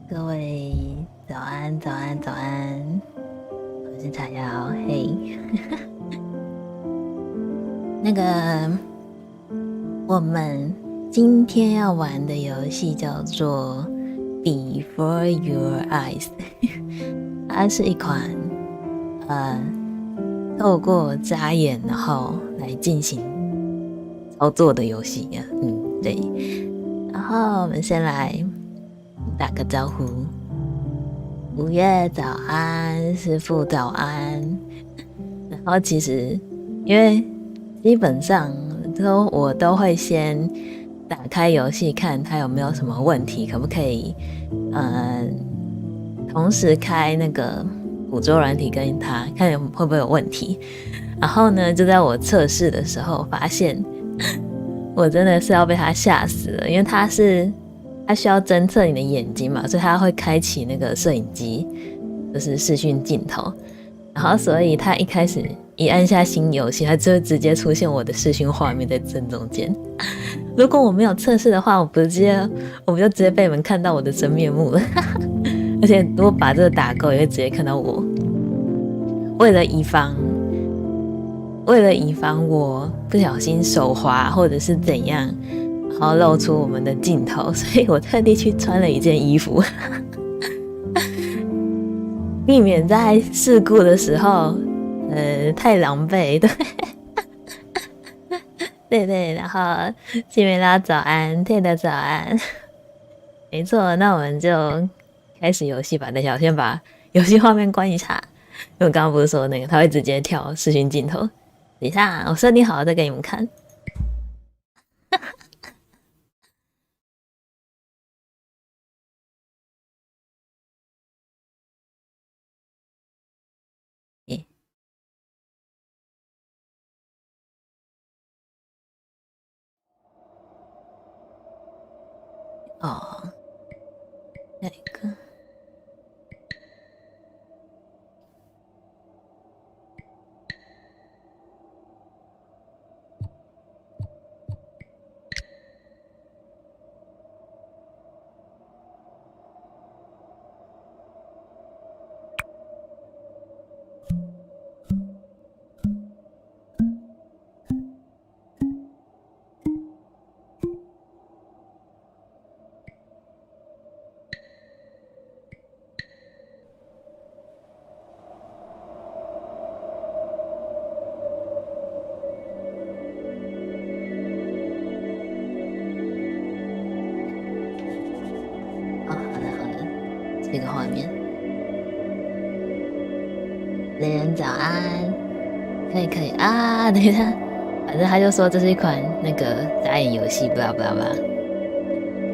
各位早安，早安，早安！我是彩瑶，嘿。那个，我们今天要玩的游戏叫做 Before Your Eyes， 它是一款透过眨眼然后来进行操作的游戏啊。对。然后我们先来打个招呼，五月早安，师父早安。然后其实因为基本上我都会先打开游戏看它有没有什么问题，可不可以同时开那个捕捉软体跟它看会不会有问题。然后呢，就在我测试的时候发现我真的是要被它吓死了，因为它需要侦测你的眼睛嘛，所以它会开启那个摄影机，就是视讯镜头。然后所以它一开始一按下新游戏，它就会直接出现我的视讯画面在正中间。如果我没有测试的话，我就直接被你们看到我的真面目了。而且如果把这个打勾，也会直接看到我。为了以防我不小心手滑或者是怎样，然后露出我们的镜头，所以我特地去穿了一件衣服，避免在事故的时候太狼狈。对，然后西梅拉早安，泰的早安。没错，那我们就开始游戏吧。等一下我先把游戏画面关一下，因为我刚刚不是说那个它会直接跳视讯镜头。等一下我设定好了再给你们看。哦，下一个。这个画面，雷人早安，可以啊！等一下，反正他就说这是一款那个眨眼游戏，不啦，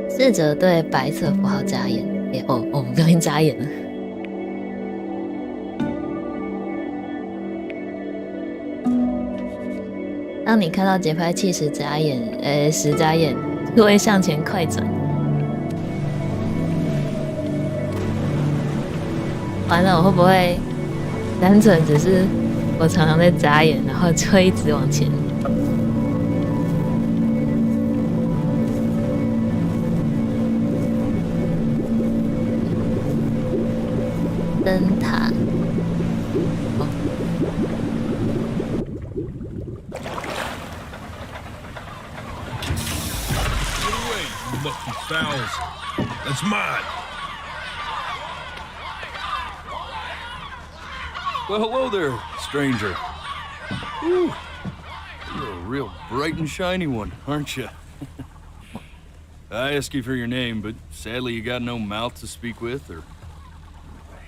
试着对白色符号眨眼。我不小心眨眼了。当你看到节拍器时眨眼，时眨眼就会向前快转。完了，我会不会单纯只是我常常在眨眼，然后就会一直往前？灯塔。That's mine. Well, hello there, stranger. Ooh, you're a real bright and shiny one, aren't you? I asked you for your name, but sadly you got no mouth to speak with, or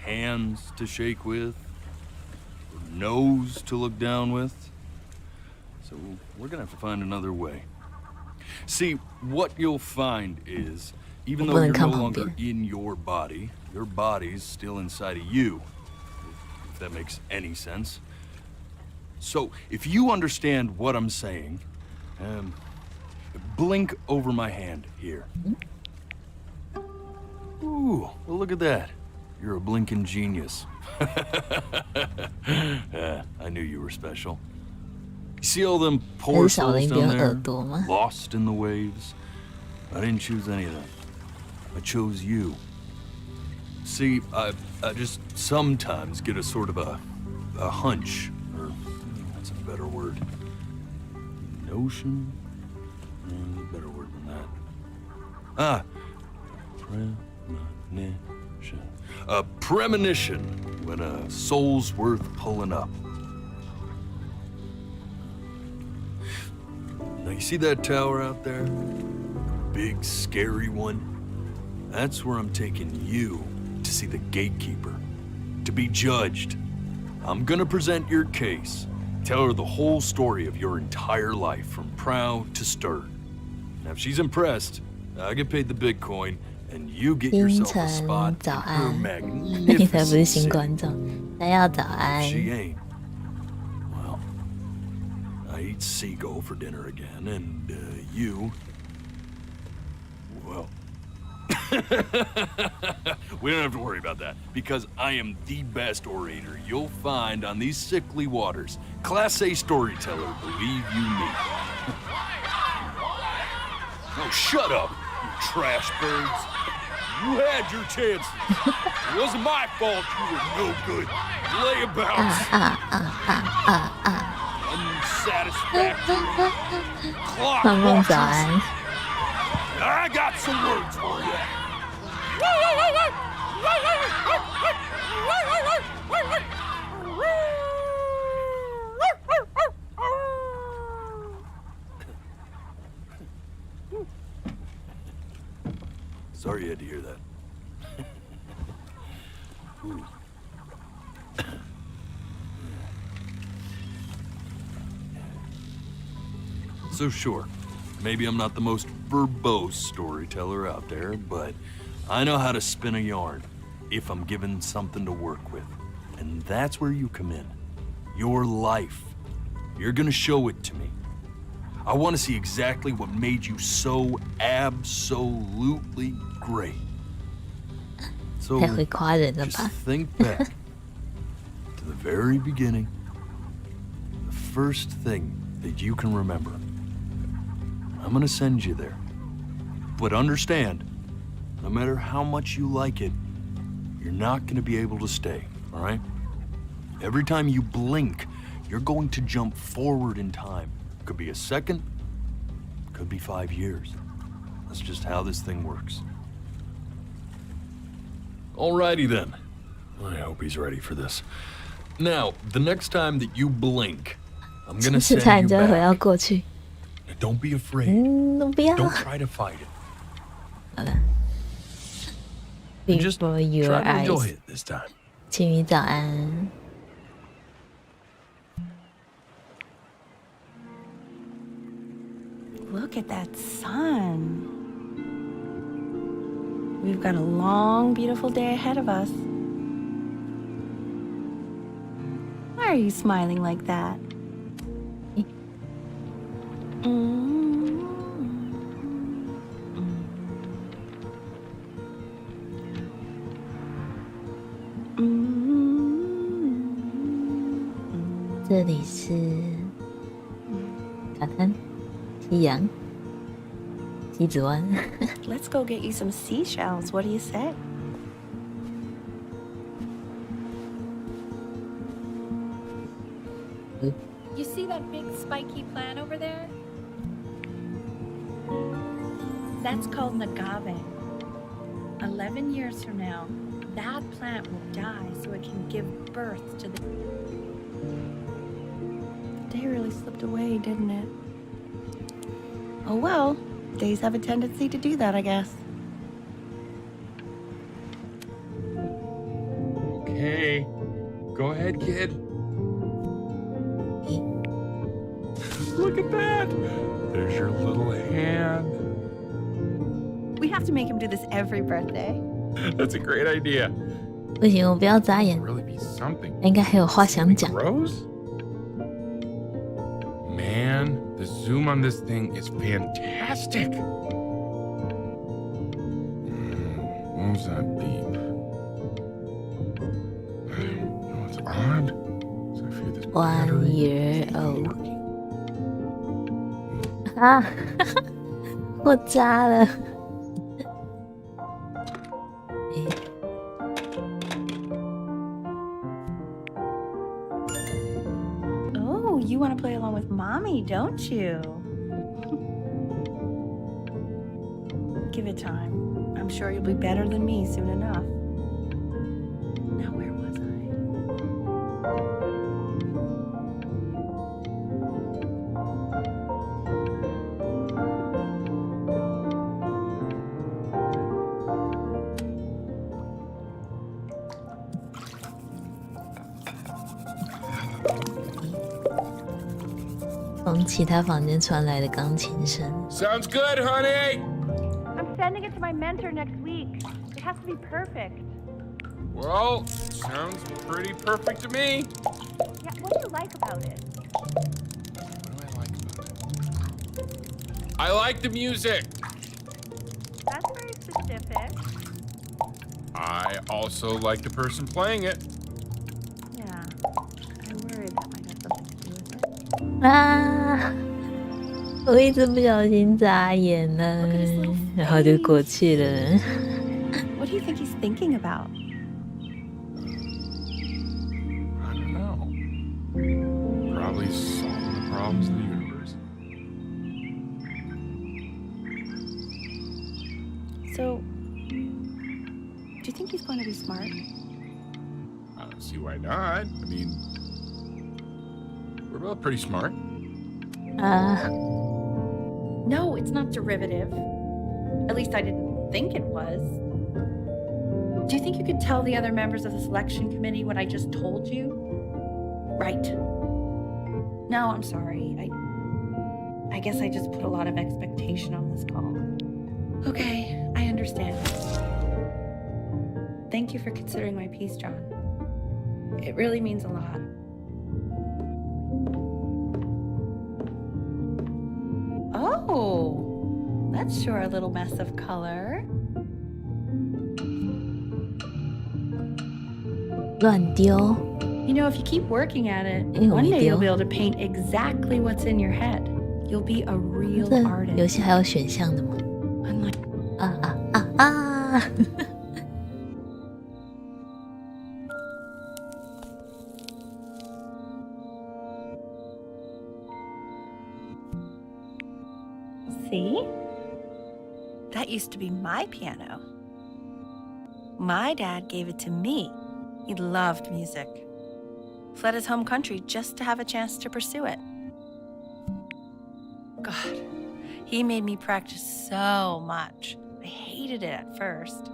hands to shake with, or nose to look down with. So we're gonna have to find another way. See, what you'll find is, even though you're no longer in your body's still inside of you. If that makes any sense. So, if you understand what I'm saying, blink over my hand here. Ooh, well, look at that. You're a blinking genius. I knew you were special. You see all them poor souls down there, lost in the waves? I didn't choose any of them. I chose you. See, I just sometimes get a sort of a hunch, or what's a better word? Notion? Better word than that. Premonition. A premonition when a soul's worth pulling up. Now you see that tower out there? Big, scary one? That's where I'm taking you to see the gatekeeper, to be judged. I'm gonna present your case, tell her the whole story of your entire life, from proud to stern. Now if she's impressed, I get paid the Bitcoin, and you get 清 yourself a 晨 spot 早 in her 安，你才不是 magnificent 新 city. 观众，大家要早安。 If she ain't, well, I eat seagull for dinner again, and you, well, we don't have to worry about that, because I am the best orator you'll find on these sickly waters. Class A storyteller, believe you me. Oh, shut up, you trash birds. You had your chances. It wasn't my fault you were no good. Layabouts. Unsatisfactory. 梦梦 Clock 早安。 watchers. I got some words for you. Sorry you had to hear that. Ooh. So sure, maybe I'm not the most verbose storyteller out there, but I know how to spin a yarn if I'm given something to work with. And that's where you come in. Your life. You're gonna show it to me. I want to see exactly what made you so absolutely great. So 太会夸人了 just 吧？ think back to the very beginning, the first thing that you can remember. I'm gonna send you there. But understand, no matter how much you like it, you're not gonna be able to stay, all right? Every time you blink, you're going to jump forward in time. Could be a second, could be 5 years. That's just how this thing works. Alrighty then. I hope he's ready for this. Now, the next time that you blink, I'm 是 gonna 差 send 点 you 就回到 back. 过去。 Don't be afraid. 不要。 Don't try to fight it. 好了。 Just Before your try to eyes， enjoy it this time. 青鱼早安。 Look at that sun. We've got a long, beautiful day ahead of us. Why are you smiling like that? Mm-hmm. 这里是沙滩、夕阳、西子湾。 Let's go get you some seashells. What do you say? You see that big spiky plant over there? That's called an agave. 11 years from now, that plant will die so it can give birth to the... The day really slipped away, didn't it? Oh well, days have a tendency to do that, I guess. Okay. Go ahead, kid. Look at that. There's your little hand. We have to make him do this every birthday. That's a great idea. 不行，我不要眨眼， Really be something. 应该还有话想讲。 Grows? Man, the zoom on this thing is fantastic. What was that beep? Oh, it's odd. So I fear this 1 battery year isn't old working. 啊，我眨了。mommy, don't you? Give it time. I'm sure you'll be better than me soon enough. Now, where was I? 从其他房间传来的钢琴声。Sounds good, honey! I'm sending it to my mentor next week. It has to be perfect. Well, sounds pretty perfect to me. Yeah, what do you like about it? What do I like about it? I like the music. That's very specific. I also like the person playing it. Yeah, I worry that might have something to do with it. 啊！我一直不小心眨眼了，然后就过去了。What do you think he's thinking about? I don't know. Probably solving the problems of the universe. So, do you think he's going to be smart? I don't see why not. I mean, we're both pretty smart. 啊， No, it's not derivative. At least I didn't think it was. Do you think you could tell the other members of the selection committee what I just told you? Right. No, I'm sorry. I guess I just put a lot of expectation on this call. Okay, I understand. Thank you for considering my piece, John. It really means a lot. Oh, that's sure a little mess of color. 乱丢。 You know, if you keep working at it, Ew, one day you'll deal. be able to paint exactly what's in your head. You'll be a real 这游 artist. 戏还有选项的吗？ Unlike 啊啊啊啊！ See? That used to be my piano. My dad gave it to me. He loved music. Fled his home country just to have a chance to pursue it. God, he made me practice so much. I hated it at first.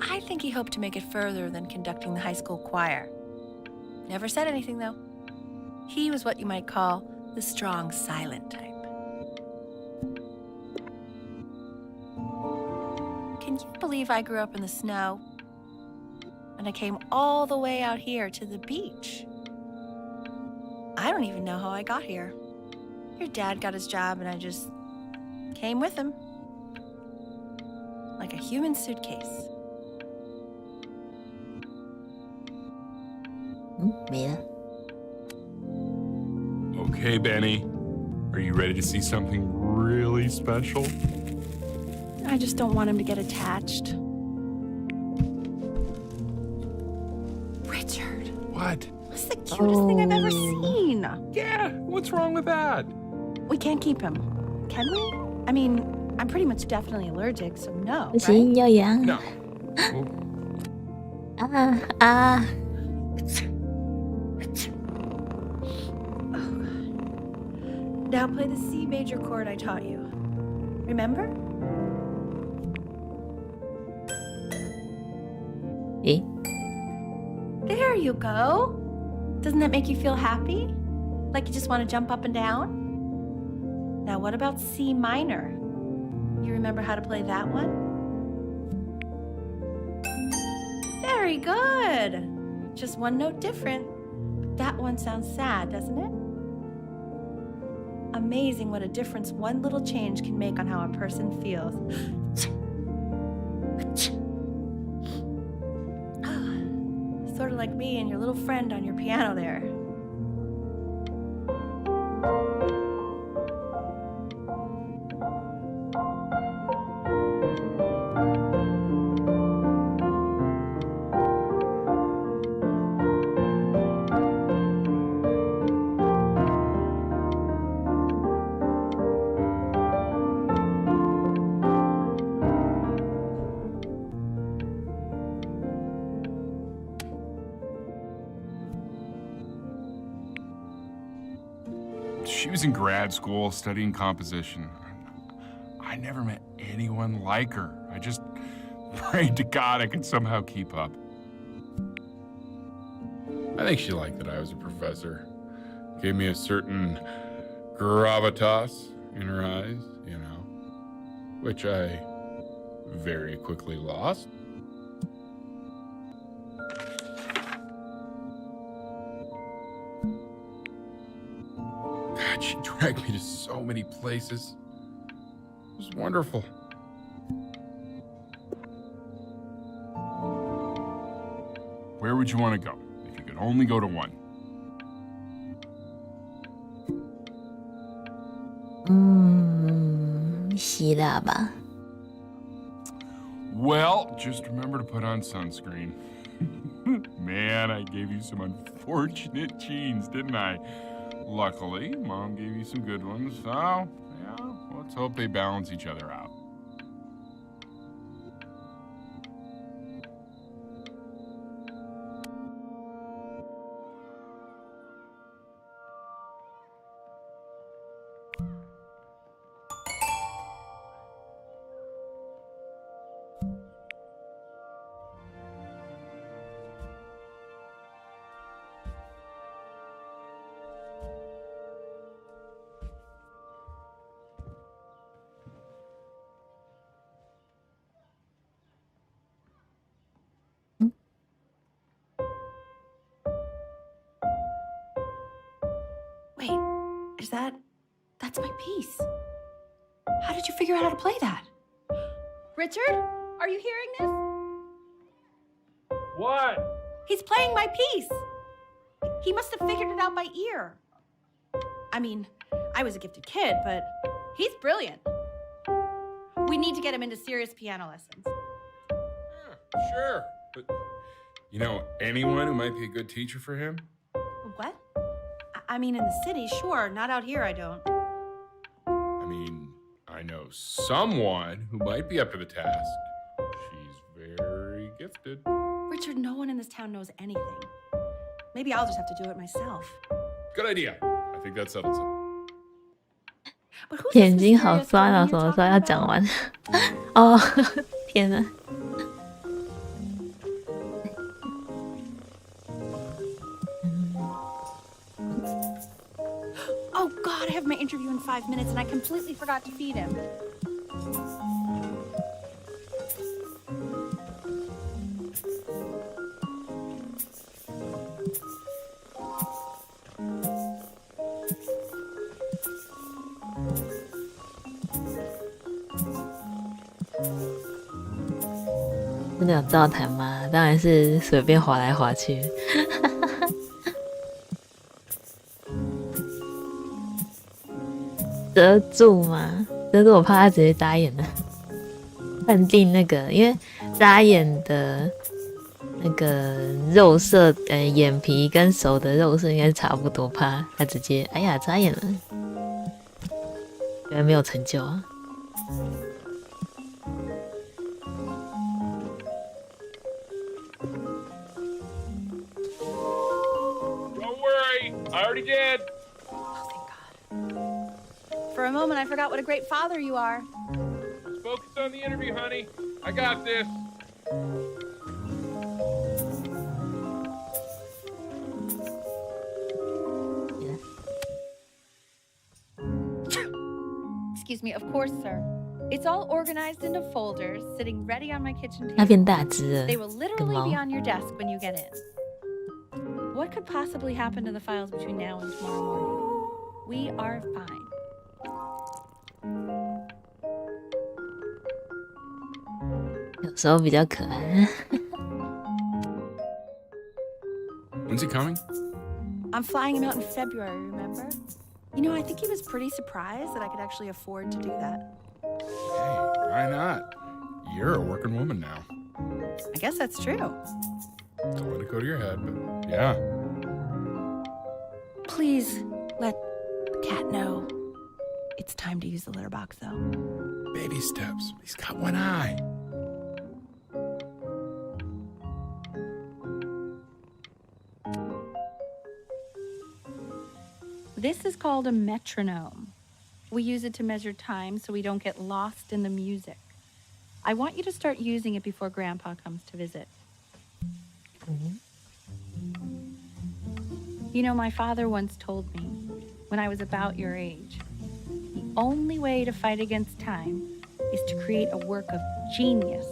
I think he hoped to make it further than conducting the high school choir. Never said anything, though. He was what you might call the strong, silent type. Can you believe I grew up in the snow? And I came all the way out here to the beach. I don't even know how I got here. Your dad got his job and I just came with him. Like a human suitcase. 嗯，没了。 Okay, Benny. Are you ready to see something really special? I just don't want him to get attached. Richard, What? that's the cutest thing I've ever seen. Yeah, what's wrong with that? We can't keep him, can we? I mean, I'm pretty much definitely allergic, so no, 不行， right? 要养。 No. Well, 啊啊！ Now play the C major chord I taught you. Remember? 诶， There you go. Doesn't that make you feel happy? Like you just want to jump up and down? Now what about C minor? You remember how to play that one? Very good. Just one note different. That one sounds sad, doesn't it? Amazing what a difference one little change can make on how a person feels. Sort of like me and your little friend on your piano there. She was in grad school studying composition. I never met anyone like her. I just prayed to God I could somehow keep up. I think she liked that I was a professor. Gave me a certain gravitas in her eyes, you know, which I very quickly lost. God, she dragged me to so many places. It was wonderful. Where would you want to go if you could only go to one? Shiraba. Well, just remember to put on sunscreen. Man, I gave you some unfortunate genes, didn't I? Luckily, Mom gave you some good ones, so yeah, let's hope they balance each other out. Wait, that's my piece. How did you figure out how to play that? Richard, are you hearing this? What? He's playing my piece. He must have figured it out by ear. I mean, I was a gifted kid, but he's brilliant. We need to get him into serious piano lessons. Yeah, sure. But, you know, anyone who might be a good teacher for him? What? I mean, in the city, sure. Not out here, I don't. I mean, I know someone who might be up to the task. She's very gifted. Richard, no one in this town knows anything. Maybe I'll just have to do it myself. Good idea. I think that settles it. But who's 眼 this 睛好 mysterious 酸 girl 啊！ you're 什么时候 talking 要 about? 讲完？哦，天哪！ Oh God, I have my interview in 5 minutes and I completely forgot to feed him. .真的有照谈吗？当然是随便滑来滑去。遮住吗？遮住，我怕他直接眨眼了。判定那个，因为眨眼的那个肉色，眼皮跟手的肉色应该是差不多，怕他直接，哎呀，眨眼了，原来没有成就啊。 I already did. Oh, thank God. For a moment, I forgot what a great father you are. Just focus on the interview, honey. I got this. Excuse me, of course, sir. It's all organized into folders, sitting ready on my kitchen 它 table. 变大只了， They will 跟 literally 猫 be。on your desk when you get in. What could possibly happen to the files between now and tomorrow morning? We are fine. .有时候比较可爱。 When's he coming? I'm flying him out in February, remember? You know, I think he was pretty surprised that I could actually afford to do that. Hey, why not? You're a working woman now. I guess that's true. Don't let it go to your head, but yeah. Please let the cat know it's time to use the litter box, though. Baby steps. He's got one eye. This is called a metronome. We use it to measure time so we don't get lost in the music. I want you to start using it before Grandpa comes to visit. You know, my father once told me, when I was about your age, the only way to fight against time is to create a work of genius,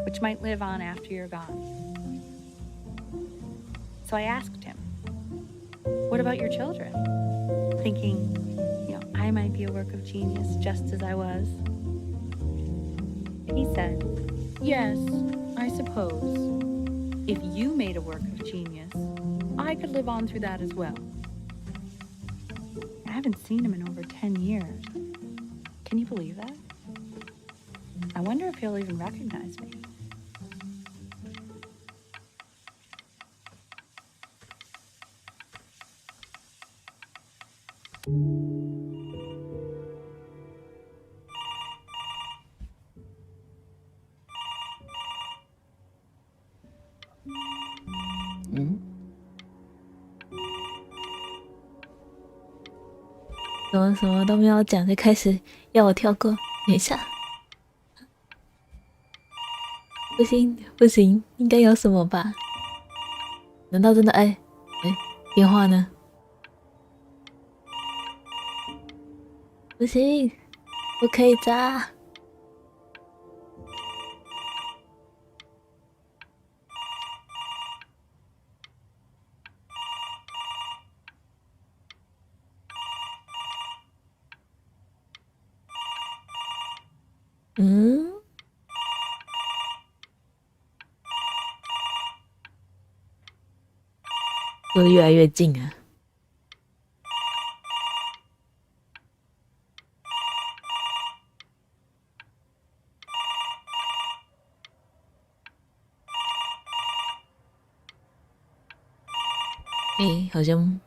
which might live on after you're gone. So I asked him, what about your children? Thinking, I might be a work of genius just as I was. He said, yes, I suppose. If you made a work of genius, I could live on through that as well. I haven't seen him in over 10 years. Can you believe that? I wonder if he'll even recognize me.嗯，怎么什么都没有讲就开始要我跳过？等一下，不行不行，应该有什么吧？难道真的？哎，电话呢？不行，不可以扎。嗯，坐得越来越近啊！好像，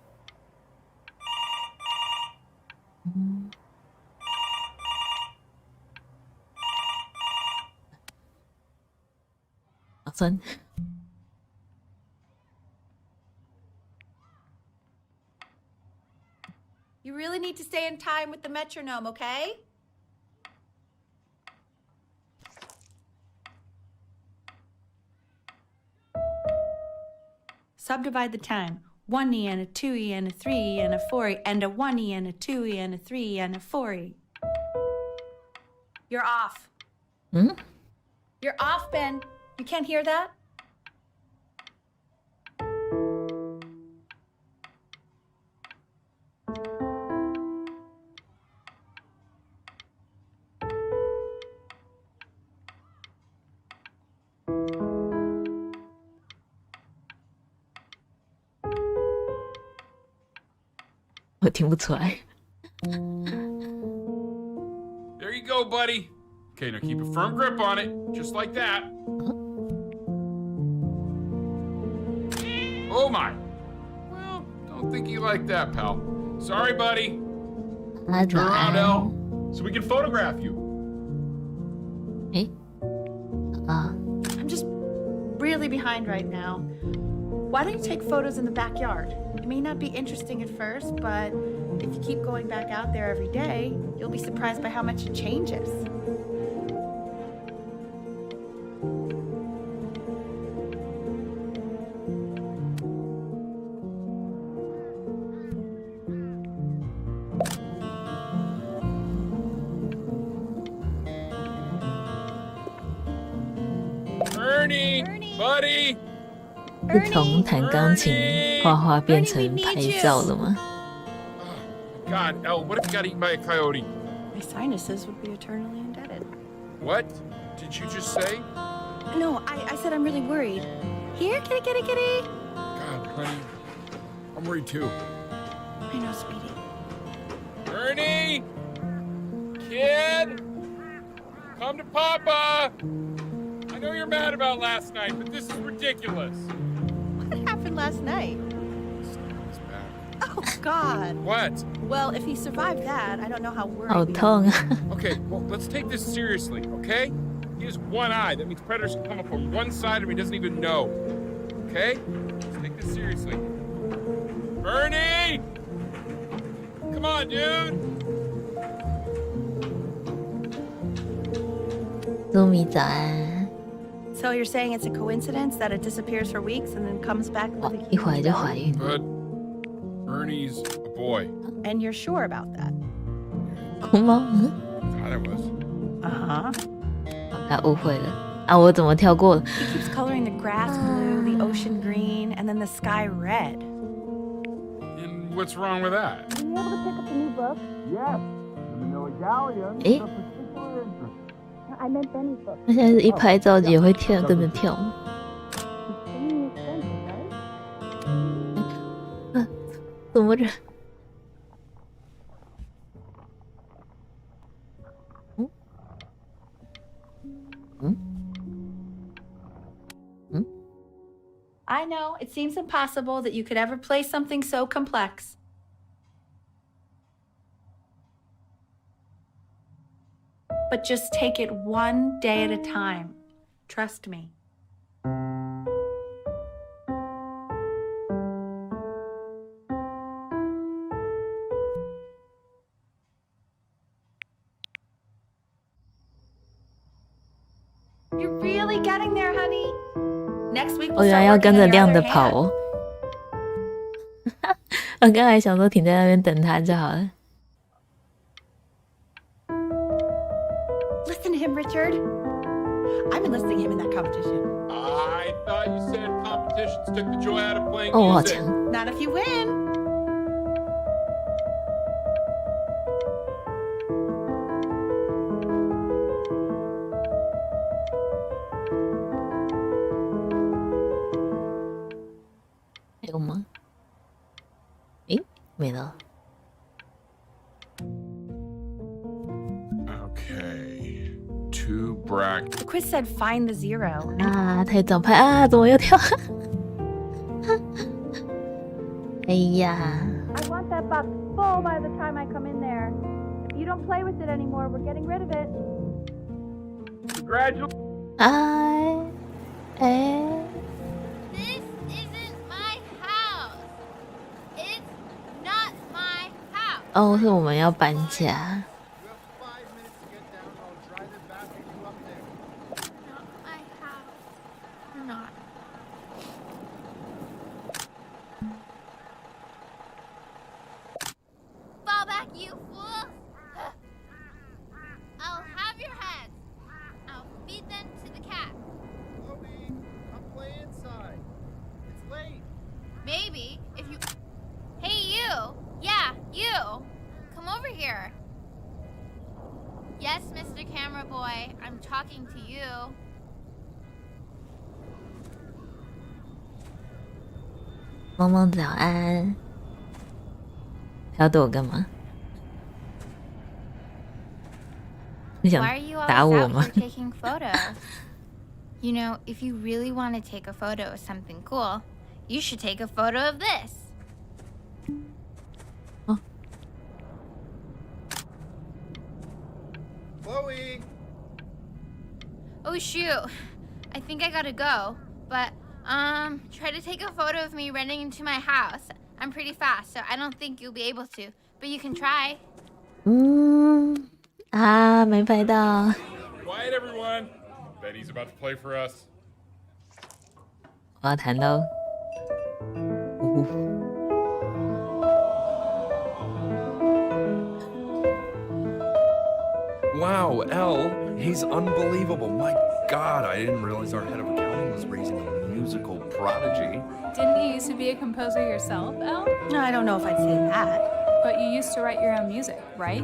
算。You really need to stay in time with the metronome, okay? Subdivide the time. 1e and a 2e and a 3e and a 4e and a 1e and a 2e and a 3e and a 4e. You're off. Hmm? You're off, Ben. You can't hear that? I 听不出来。 There you go, buddy. Okay, now keep a firm grip on it, just like that. Oh my. Well, don't think you like that, pal. Sorry, buddy. Turn around, Elle, so we can photograph you. I'm just really behind right now. Why don't you take photos in the backyard? It may not be interesting at first, but if you keep going back out there every day, you'll be surprised by how much it changes. Ernie, buddy. 是从弹钢琴、画画变成拍照了吗？ God, Elle, what if you got eaten by a coyote? My sinuses would be eternally indebted. What did you just say? No, I said I'm really worried. Here, kitty, kitty, kitty. God, honey, I'm worried too. I know, sweetie. Ernie! Kid! Come to Papa! I know you're mad about last night, but this is ridiculous. What happened last night? It's bad. Oh, God. What? Well, if he survived that, I don't know how worried 好 we are. 痛啊！ Okay, well, let's take this seriously, okay? He has one eye. That means predators can come up on one side of him he doesn't even know. Okay? Let's take this seriously. Ernie! Come on, dude. 露米早安。 So you're saying it's a coincidence that it disappears for weeks and then comes back 哇， living 一怀就怀孕。 But Ernie's a boy. And you're sure about that? 哭猫， Thought it was. Uh-huh. 他误会了啊！我怎么跳过了？ He keeps coloring the grass blue, the ocean green, and then the sky red. And what's wrong with that? Are you able to pick up the new book? Yes. ⴚᴚᴚ 诶， I meant Benny's book. 那现在是一拍照也会跳，跟着跳吗？ It's expensive, right? 怎么着？I know, it seems impossible that you could ever play something so complex. But just take it one day at a time. Trust me. You're really getting there, honey. Next week 我 we'll 原来 start 要 working 跟 on 着 your 亮 other 的跑 hand. 哦。我刚才想说停在那边等他就好了。 Listen to him, Richard. I'm enlisting him in that competition. I thought you said competitions took the joy out of playing 哦，我好 music. 强！ Not if you win. .还有吗？诶，没了。 Okay. 2 brackets. The quiz said find the zero. 啊，太早拍啊！怎么又跳？哎呀， I want that box full by the time I come in there. If you don't play with it anymore, we're getting rid of it. Congratulations. 哎， This isn't my house. It's not my house. 哦，是我们要搬家。 Not my house. Not. Fall back, you fool! I'll have your heads. I'll feed them to the cat. Chloe, come play inside. It's late. Maybe if you. Hey, you! Yeah, you! Come over here. Yes, Mr. Camera Boy, I'm talking to you. 萌萌早安。要对我干嘛？你想 Why are you 打 always 我 out 吗 here？ taking photos? You know, if you really want to take a photo of something cool, you should take a photo of this. Chloe! Oh shoot, I think I gotta go. But try to take a photo of me running into my house. I'm pretty fast, so I don't think you'll be able to. But you can try. 啊，没拍到。 Quiet, everyone. Betty's about to play for us. 我要弹喽。Wow, Elle, he's unbelievable. My God, I didn't realize our head of accounting was raising a musical prodigy. Didn't you used to be a composer yourself, Elle? No, I don't know if I'd say that. But you used to write your own music, right?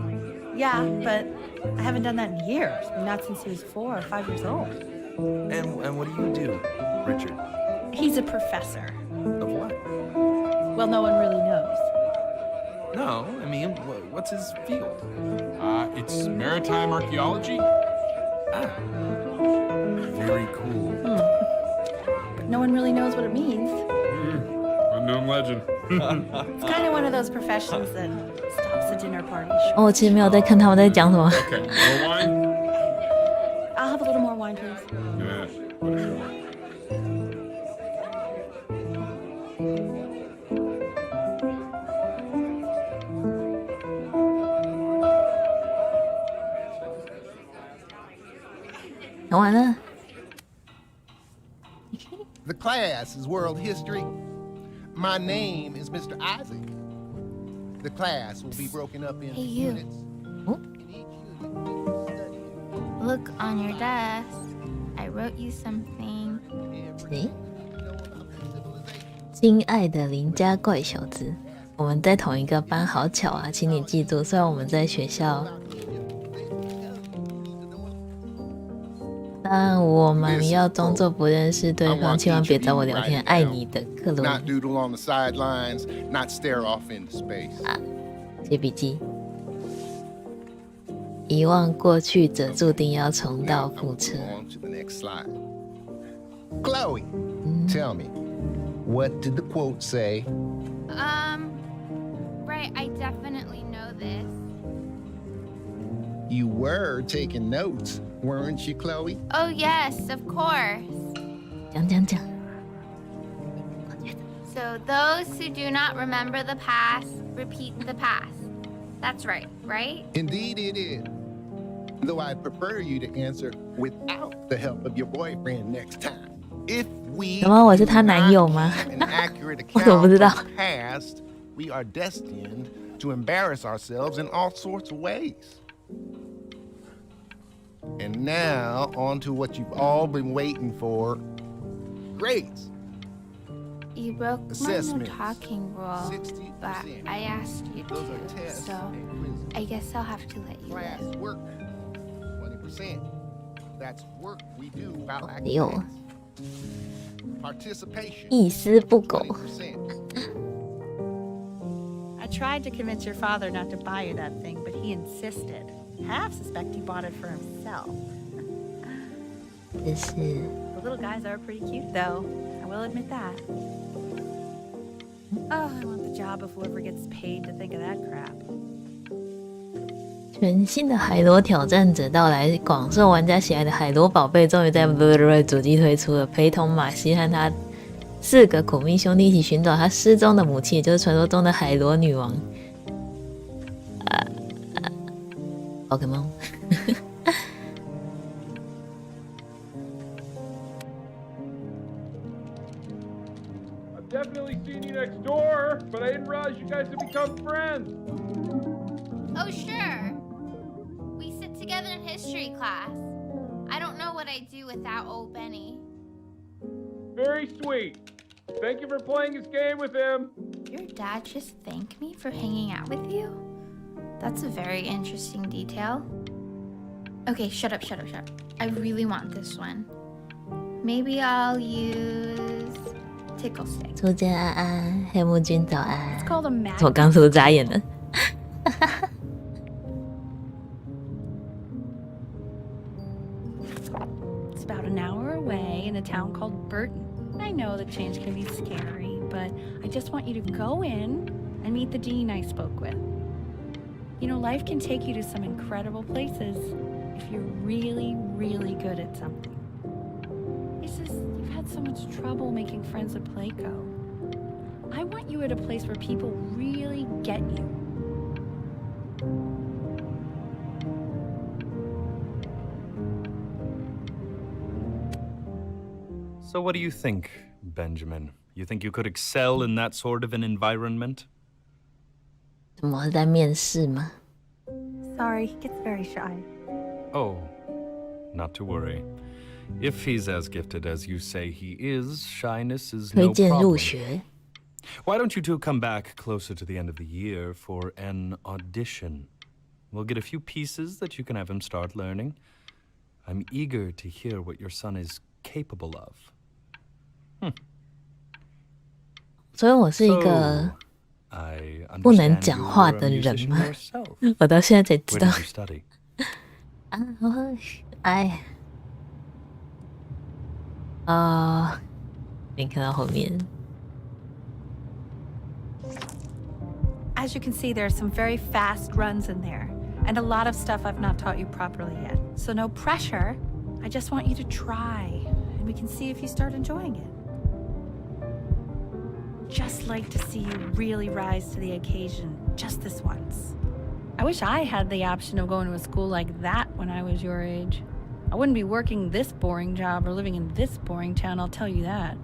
Yeah, but I haven't done that in years. Not since he was 4 or 5 years old. And what do you do, Richard? He's a professor. Of what? Well, no one really knows. No, I mean, what's his field? It's maritime archaeology. Ah, very cool. But no one really knows what it means. Unknown legend. It's kind of one of those professions that stops a dinner party short. 哦，我其实没有在看他们在讲什么。 Okay, more wine? I'll have a little more wine, please. Yeah, whatever. 讲完了。The class is world history. My name is Mr. Isaac. The class will be broken up into Hey, you. units. In each unit, we will study Look on your desk. I wrote you something. everything you know about the civilization. 亲爱的邻家怪小子，我们在同一个班，好巧啊！请你记住，虽然我们在学校，但我们要装作不认识对方，千万别找我聊天。爱你的克罗 Not 伊。 doodle on the sidelines, not stare off into space. 写笔记。遗忘过去者注定要重蹈 Now, I 覆 will 辙。 go on to the next slide. Chloe, tell me, what did the quote say? Right, I definitely know this. You were taking notes, weren't you, Chloe? Oh, yes, of course. 讲。 So, those who do not remember the past, repeat the past. That's right, right? Indeed it is. Though I'd prefer you to answer without the help of your boyfriend next time. If we 什么？我是 do 她男友 not 吗？ keep an accurate 我怎么不 account 知道？ of the past, we are destined to embarrass ourselves in all sorts of ways. And now, on to what you've all been waiting for. Grades. You broke my no Assessments. talking rule, 60%. but I asked you Those are to, tests so and quizzes. I guess I'll have to let you Class live. work, 20%. That's work we do while 哎 acting. 呦， Participation, 一丝不苟。 20%. I tried to convince your father not to buy you that thing, but he insisted. Half suspect he bought it for himself. 这是 The little guys are pretty cute, though. I will admit that. Oh, I want the job of whoever gets paid to think of that crap. 全新的海螺挑战者到来，广受玩家喜爱的海螺宝贝终于在主机推出了，陪同马西和他4个苦命兄弟一起寻找他失踪的母亲，也就是传说中的海螺女王。宝可梦。I've definitely seen you next door, but I didn't realize you guys had become friends. Oh, sure. We sit together in history class. I don't know what I'd do without old Benny. Very sweet. Thank you for playing this game with him. Your dad just thanked me for hanging out with you? That's a very interesting detail. Okay, shut up. I really want this one. Maybe I'll use tickle stick. 初见安安，黑木君早安 It's。called a 我 magnet. 刚是不是眨眼了？ It's about an hour away in a town called Burton. I know that change can be scary, but I just want you to go in and meet the dean I spoke with. You know, life can take you to some incredible places if you're really, really good at something. It's just, you've had so much trouble making friends at Playco. I want you at a place where people really get you. So what do you think, Benjamin? You think you could excel in that sort of an environment? 怎么是在面试吗？ Sorry, he gets very shy. Oh, not to worry. If he's as gifted as you say he is, shyness is 推 no 荐入 problem. 学。 Why don't you two come back closer to the end of the year for an audition? We'll get a few pieces that you can have him start learning. I'm eager to hear what your son is capable of. 所以我是一个 I 不能 understand 讲 you 话 were a 的人 musician 吗？ yourself. 我到现在才知 Where 道 did you study? 啊，没看到后面。 As you can see, there are some very fast runs in there, and a lot of stuff I've not taught you properly yet. So no pressure. I just want you to try, and we can see if you start enjoying it. Just like to see you really rise to the occasion, just this once. I wish I had the option of going to a school like that when I was your age. I wouldn't be working this boring job or living in this boring town, I'll tell you that.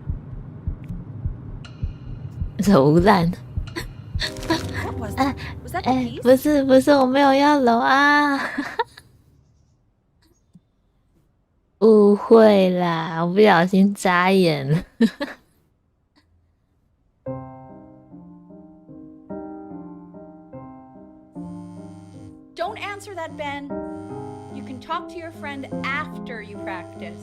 揉烂。What was that? Was that the 哎， piece? 不是，我没有要揉啊。误会啦，我不小心眨眼了。Don't answer that, Ben. You can talk to your friend after you practice.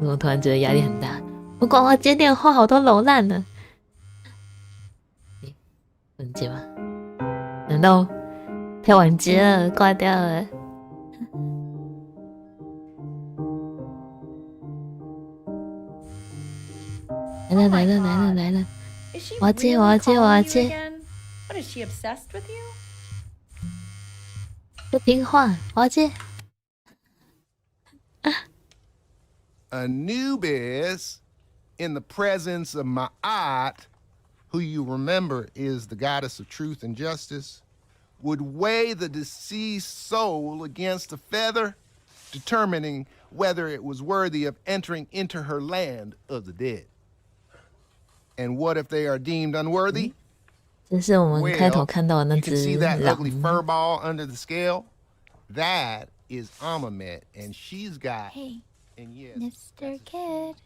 我突然觉得压力很大，不管我接电话，我都揉烂了。能接吗？难道太晚接了，挂掉了？来了！ Is she 我要接 really 我要接 calling 我要 you 接 again? What, is she obsessed with you? 不听话，我要接。 Anubis, in the presence of Ma'at, who you remember is the goddess of truth and justice, would weigh the deceased soul against a feather, determining whether it was worthy of entering into her land of the dead. And what if they are deemed unworthy? 这是我们开头看到的那 You can 只 see that 狼 ugly fur ball under the scale? That is Amumet, and she's got... Hey, And yes, Mr. Kid.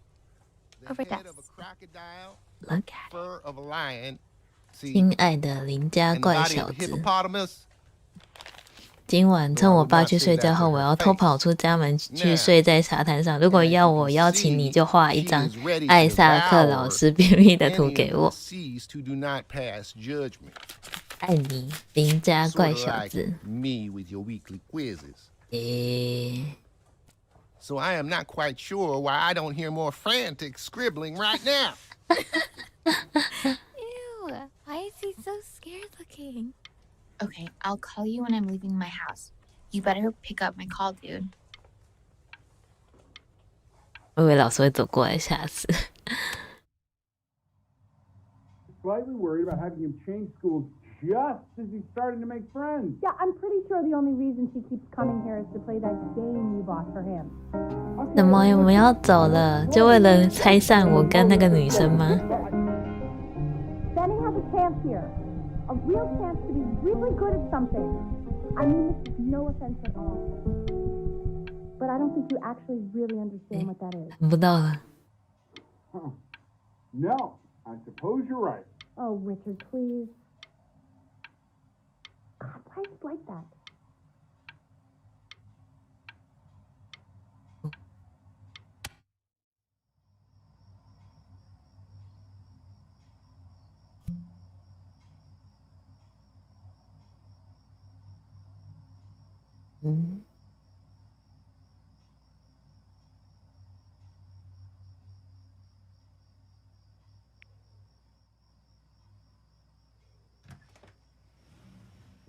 the over head this. of a crocodile, Look at it. fur of a lion, see, 亲爱的邻家 and the 怪 body 小 of a 子， hippopotamus. 今晚趁我爸去睡觉后，我要偷跑出家门去睡在沙滩上。如果要我邀请你，就画一张艾萨克老师便秘的图给我。 Deceased who do not pass judgment. 爱你，邻家怪 Sorta 小 like 子。 me with your weekly quizzes. 诶， So I am not quite sure why I don't hear more frantic scribbling right now. Ew, why is he so scared looking? Okay, I'll call you when I'm leaving my house. You better pick up my call, dude. 我以为老师会走过来，吓死。 Slightly worried about having him change schools just as he's starting to make friends. Yeah, I'm pretty sure the only reason she keeps coming here is to play that game you bought for him. 怎么我们要走了？就为了拆散我跟那个女生吗？ Benny has a chance here. A real chance to be really good at something. I mean, this is no offense at all. But I don't think you actually really understand what that is. 看不到了。 No, I suppose you're right. Oh, Richard, please. God, why is it like that?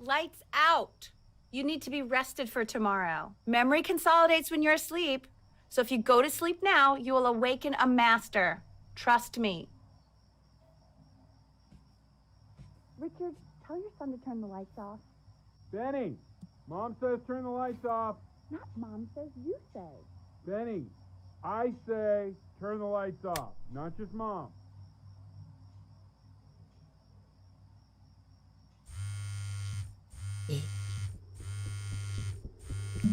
Lights out. You need to be rested for tomorrow. Memory consolidates when you're asleep. So if you go to sleep now, you will awaken a master. Trust me. Richard, tell your son to turn the lights off. Benny, Mom says turn the lights off. Not Mom says, you say. Benny, I say turn the lights off, not just Mom.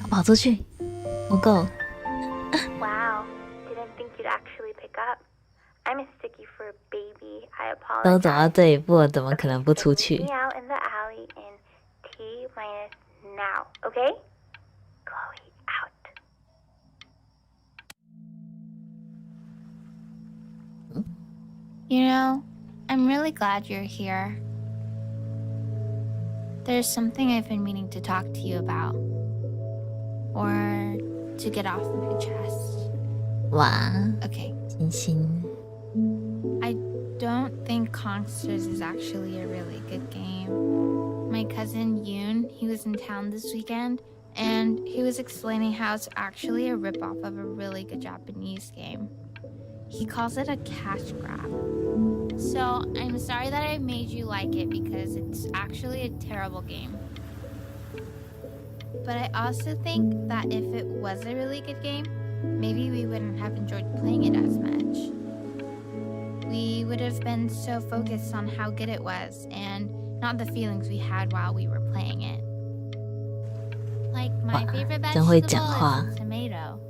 跑出去，不够。 Wow, didn't think you'd actually pick up. I'm a sticky for a baby. I 都走到 apologize. 这一步了，怎么可能不出去 Meet？me out in the alley in T minus now, okay? Chloe out. You know, I'm really glad you're here. There's something I've been meaning to talk to you about. Or to get off my chest. 哇， Okay, 星星， I don't think Kongsters is actually a really good game. My cousin Yoon, he was in town this weekend, and he was explaining how it's actually a ripoff of a really good Japanese game. He calls it a cash grab. So I'm sorry that I made you like it because it's actually a terrible game. But I also think that if it was a really good game, maybe we wouldn't have enjoyed playing it as much. We would have been so focused on how good it was and not the feelings we had while we were playing it. Like, my favorite vegetable is a tomato,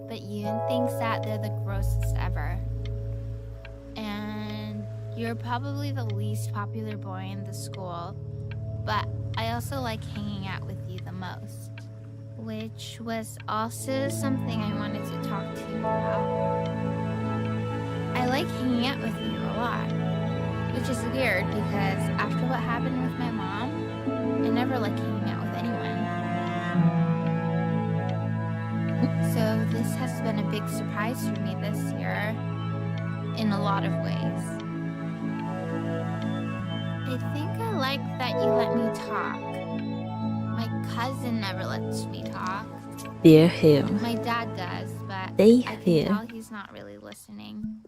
but Yoon thinks that they're the grossest ever. And you're probably the least popular boy in the school, but I also like hanging out with you the most, which was also something I wanted to talk to you about. I like hanging out with you a lot, which is weird because after what happened with my mom, I never like hanging out with anyone. So this has been a big surprise for me this year, in a lot of ways. I think I like that you let me talk. My cousin never lets me talk. Dear him. My dad does, but They I can hear. tell he's not really listening.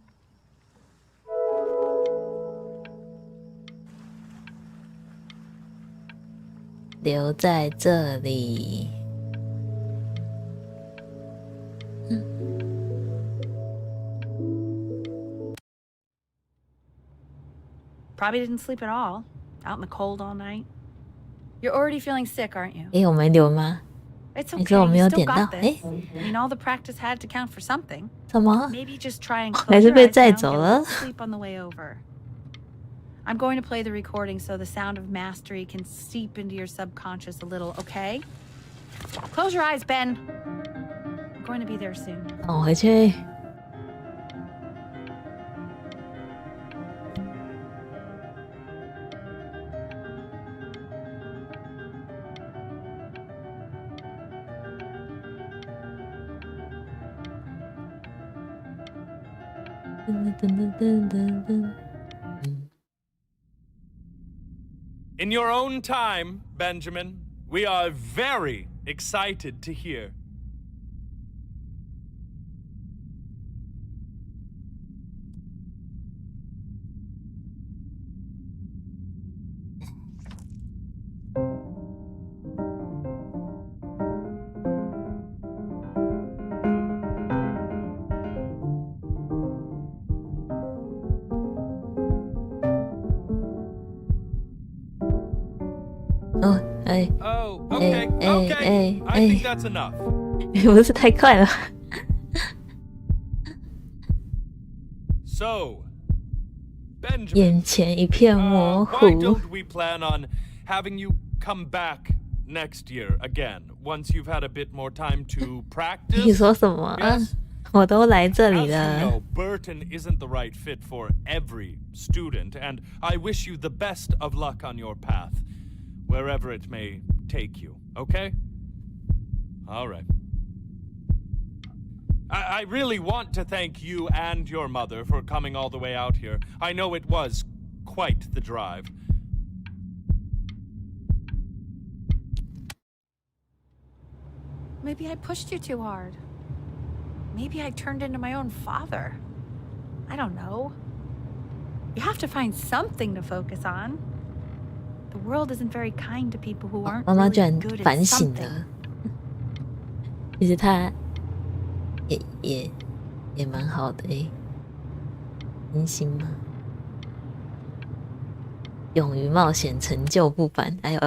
留在这里。 Probably didn't sleep at all. Out in the cold all night. You're already feeling sick, aren't you? 诶，我没留吗？ It's 你 okay. 说我没 You 有 still 点到？ got 诶， this. I mean, all the practice had to count for something. 什么？ Maybe just try and 还 close 是 your 被 eyes 载 now, 走 get a 了 little？ sleep on the way over. I'm going to play the recording so the sound of mastery can seep into your subconscious a little, okay? Close your eyes, Ben. I'm going to be there soon. 我回去。噔噔噔噔噔噔。 In your own time, Benjamin, we are very excited to hear. Oh, okay, okay. I think that's enough. 不是太快了。 So, Benjamin, 眼前一片模糊。 why don't we plan on having you come back next year again once you've had a bit more time to practice? 你说什么？ Yes? 我都来这里 As you 了。 know, Burton isn't the right fit for every student, and I wish you the best of luck on your path, wherever it may take you, okay? All right. I really want to thank you and your mother for coming all the way out here. I know it was quite the drive. Maybe I pushed you too hard. Maybe I turned into my own father. I don't know. You have to find something to focus on. The world isn't very kind to people who aren't 妈妈居 really 然 good 反 at 省 something. 了。其实他也蛮好的诶，明星吗？勇于冒险，成就不凡。哎呦，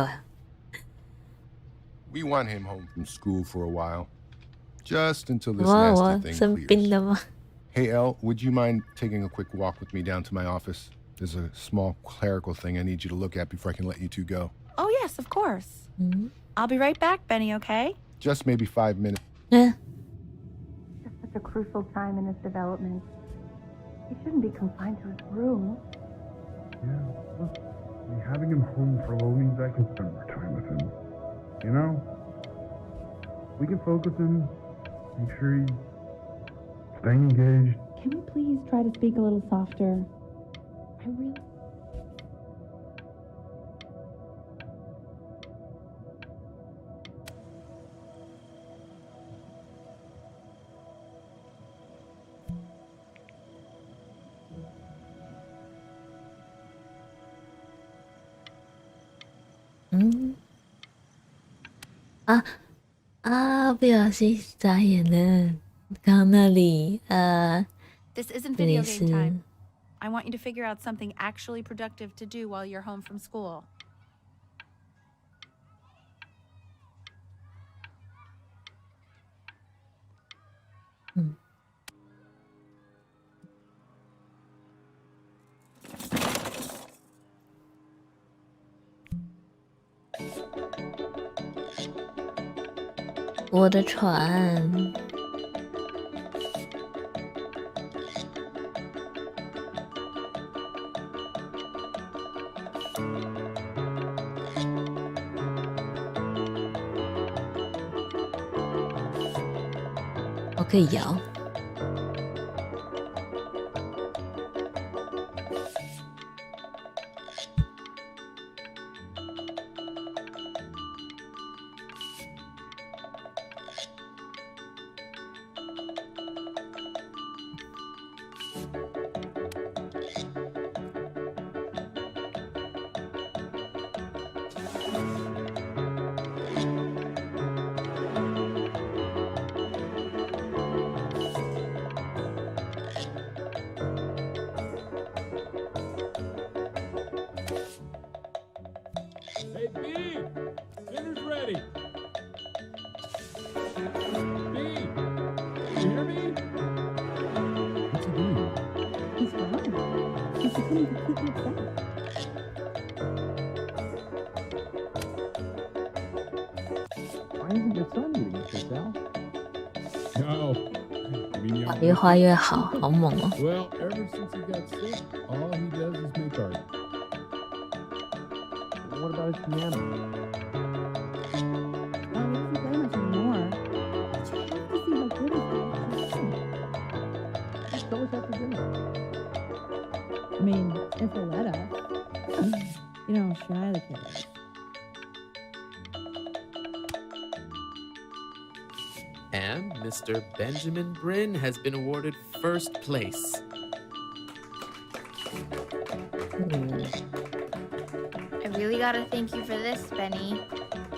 We want him home from school for a while. Just until this 我 nasty thing 生病 clears. 了吗？ Hey, Elle, would you mind taking a quick walk with me down to my office? There's a small clerical thing I need you to look at before I can let you two go. Oh, yes, of course. I'll be right back, Benny, okay? Just maybe 5 minutes. 嗯， It's such a crucial time in his development. He shouldn't be confined to his room. Yeah, look, having him home for a little means I can spend more time with him. You know? We can focus him, make sure he's staying engaged. Can we please try to speak a little softer? I really... 啊，不小心眨眼了。刚刚那里This isn't 这里 video 是 game time. I want you to figure out something actually productive to do while you're home from school. 음. "我的船我可以摇。Hey, B! Dinner's ready! B! You hear me? What's he doing? He's fine. He's becoming completely upset. Why isn't your son eating it, Giselle? No. I mean, yeah. 越画越好，好猛哦！ Well, ever since he got sick, all he does is make art. What about his piano? Oh, he doesn't play much anymore. But you have to see how good he's getting. Just tell us after dinner. I mean, if he'll let us. You know how shy the kid is. And Mr. Benjamin Bryn has been awarded first place. I really gotta thank you for this, Benny.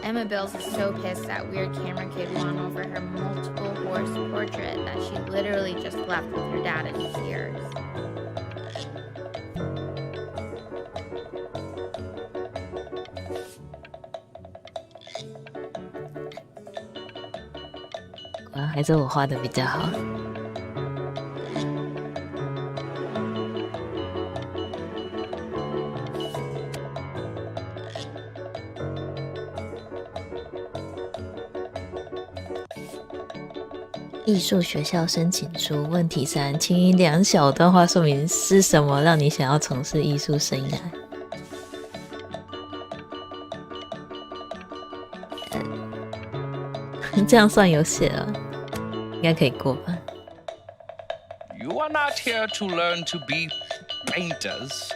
Emma Bills is so pissed that weird camera kid won over her multiple horse portrait that she literally just left with her dad in tears. "还是我画的比较好。艺术学校申请书问题3，请以2小段话说明是什么让你想要从事艺术生涯。这样算有写了，应该可以过吧？ You are not here to learn to be painters.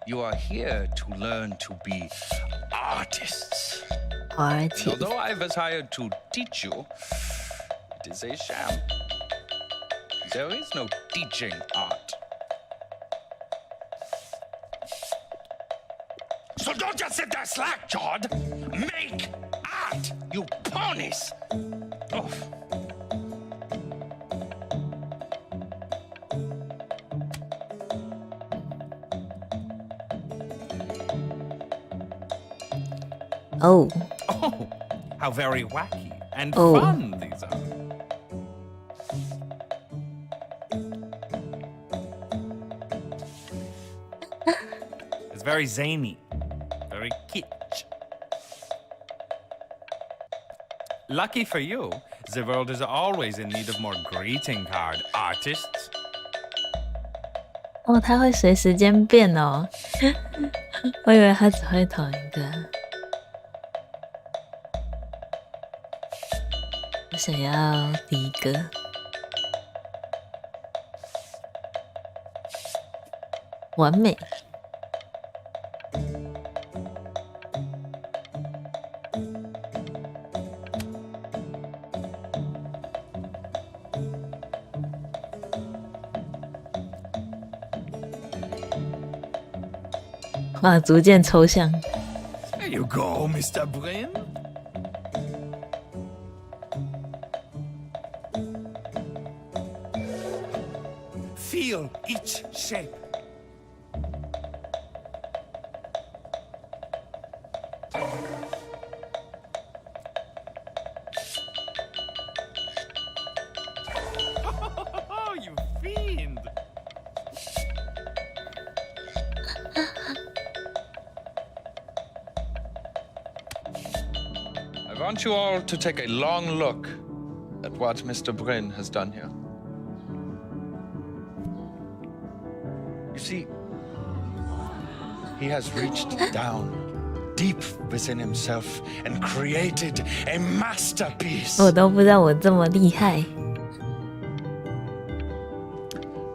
You are here to learn to be artists. Artist. Although I was hired to teach you, it is a sham. There is no teaching art. So don't just sit there slack-jawed. Make art, you ponies! Oh. Oh. Oh, how very wacky and Oh. fun these are. It's very zany, very kitsch. Lucky for you, the world is always in need of more greeting card artists. 哦，它会随时间变哦，我以为它只会同一个。我想要第一个，完美。哇，逐渐抽象。 There you go, Mr. Bryn. feel each shape. Oh, you fiend! I want you all to take a long look at what Mr. Bryn has done here. You see, he has reached down deep within himself and created a masterpiece. 我都不知道我这么厉害。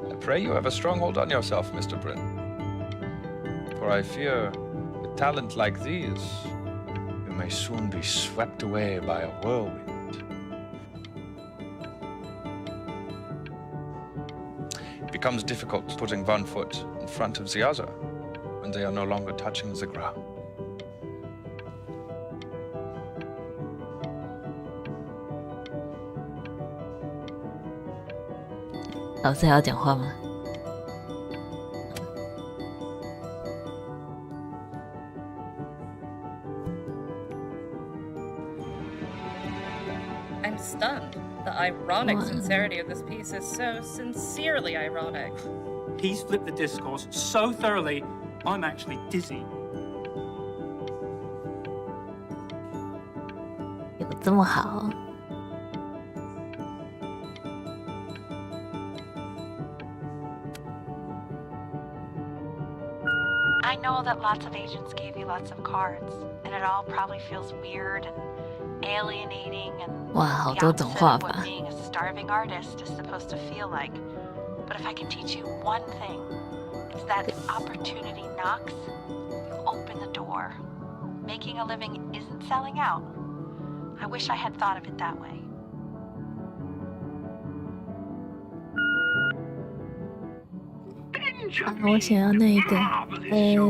I pray you have a strong hold on yourself, Mr. Bryn. For I fear, with talent like these, you may soon be swept away by a whirlwind. It becomes difficult putting one foot in front of the other when they are no longer touching the ground. 老师还要讲话吗？ I'm stunned. The ironic sincerity of this piece is so sincerely ironic. He's flipped the discourse so thoroughly, I'm actually dizzy. 有这么好？ I know that lots of agents gave you lots of cards, and it all probably feels weird and alienating and Wow, the 好多种 opposite 画 of 法。 what being a starving artist is supposed to feel like. But if I can teach you one thing, it's that if opportunity knocks, you open the door. Making a living isn't selling out. I wish I had thought of it that way. 啊，我想要那个，哎呦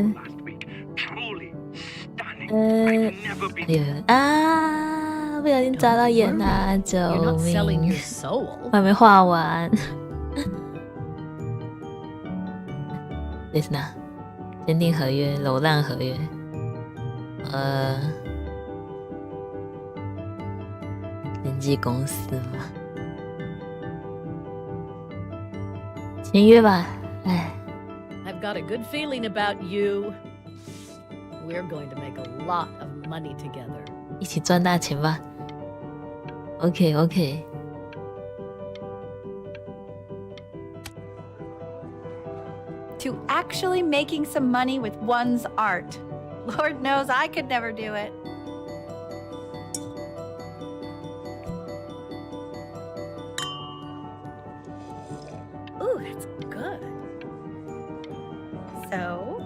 啊！不小心眨到眼啦，救命！我还没画完。这是哪？签订合约，楼烂合约。经纪公司吗？签约吧，哎。 I've got a good feeling about you. We're going to make a lot of money together. 一起赚大钱吧。OK。 To actually making some money with one's art. Lord knows I could never do it. Ooh, that's good. So,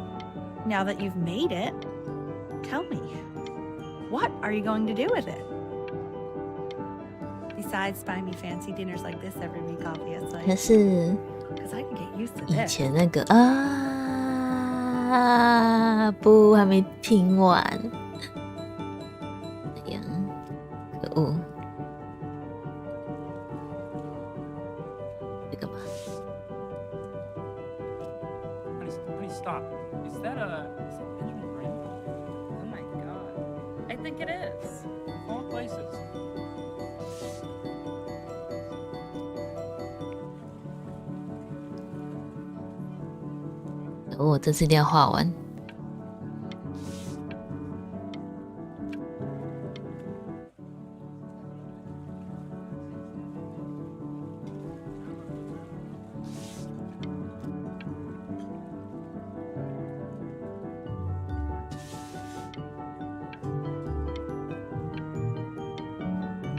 now that you've made it, tell me, what are you going to do with it? Besides buying me fancy dinners like this every week, obviously. 可是 Because I can get used to 以 this. 前那个啊，不，还没听完。哎呀，可恶！这个吧。 Honey, stop. Is that Benjamin Bryn? Oh my god. I think it is. Of all places. 我这次一定要画完。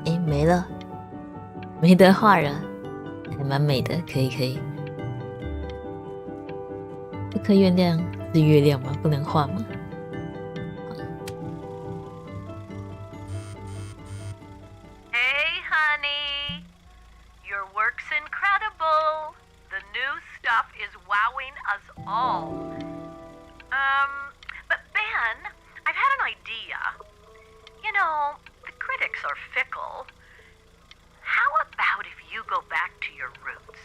哎，没了，没得画了，还蛮美的，可以。 这颗月亮是月亮吗？不能画吗？ Hey, honey. Your work's incredible. The new stuff is wowing us all. But Ben, I've had an idea. You know, the critics are fickle. How about if you go back to your roots?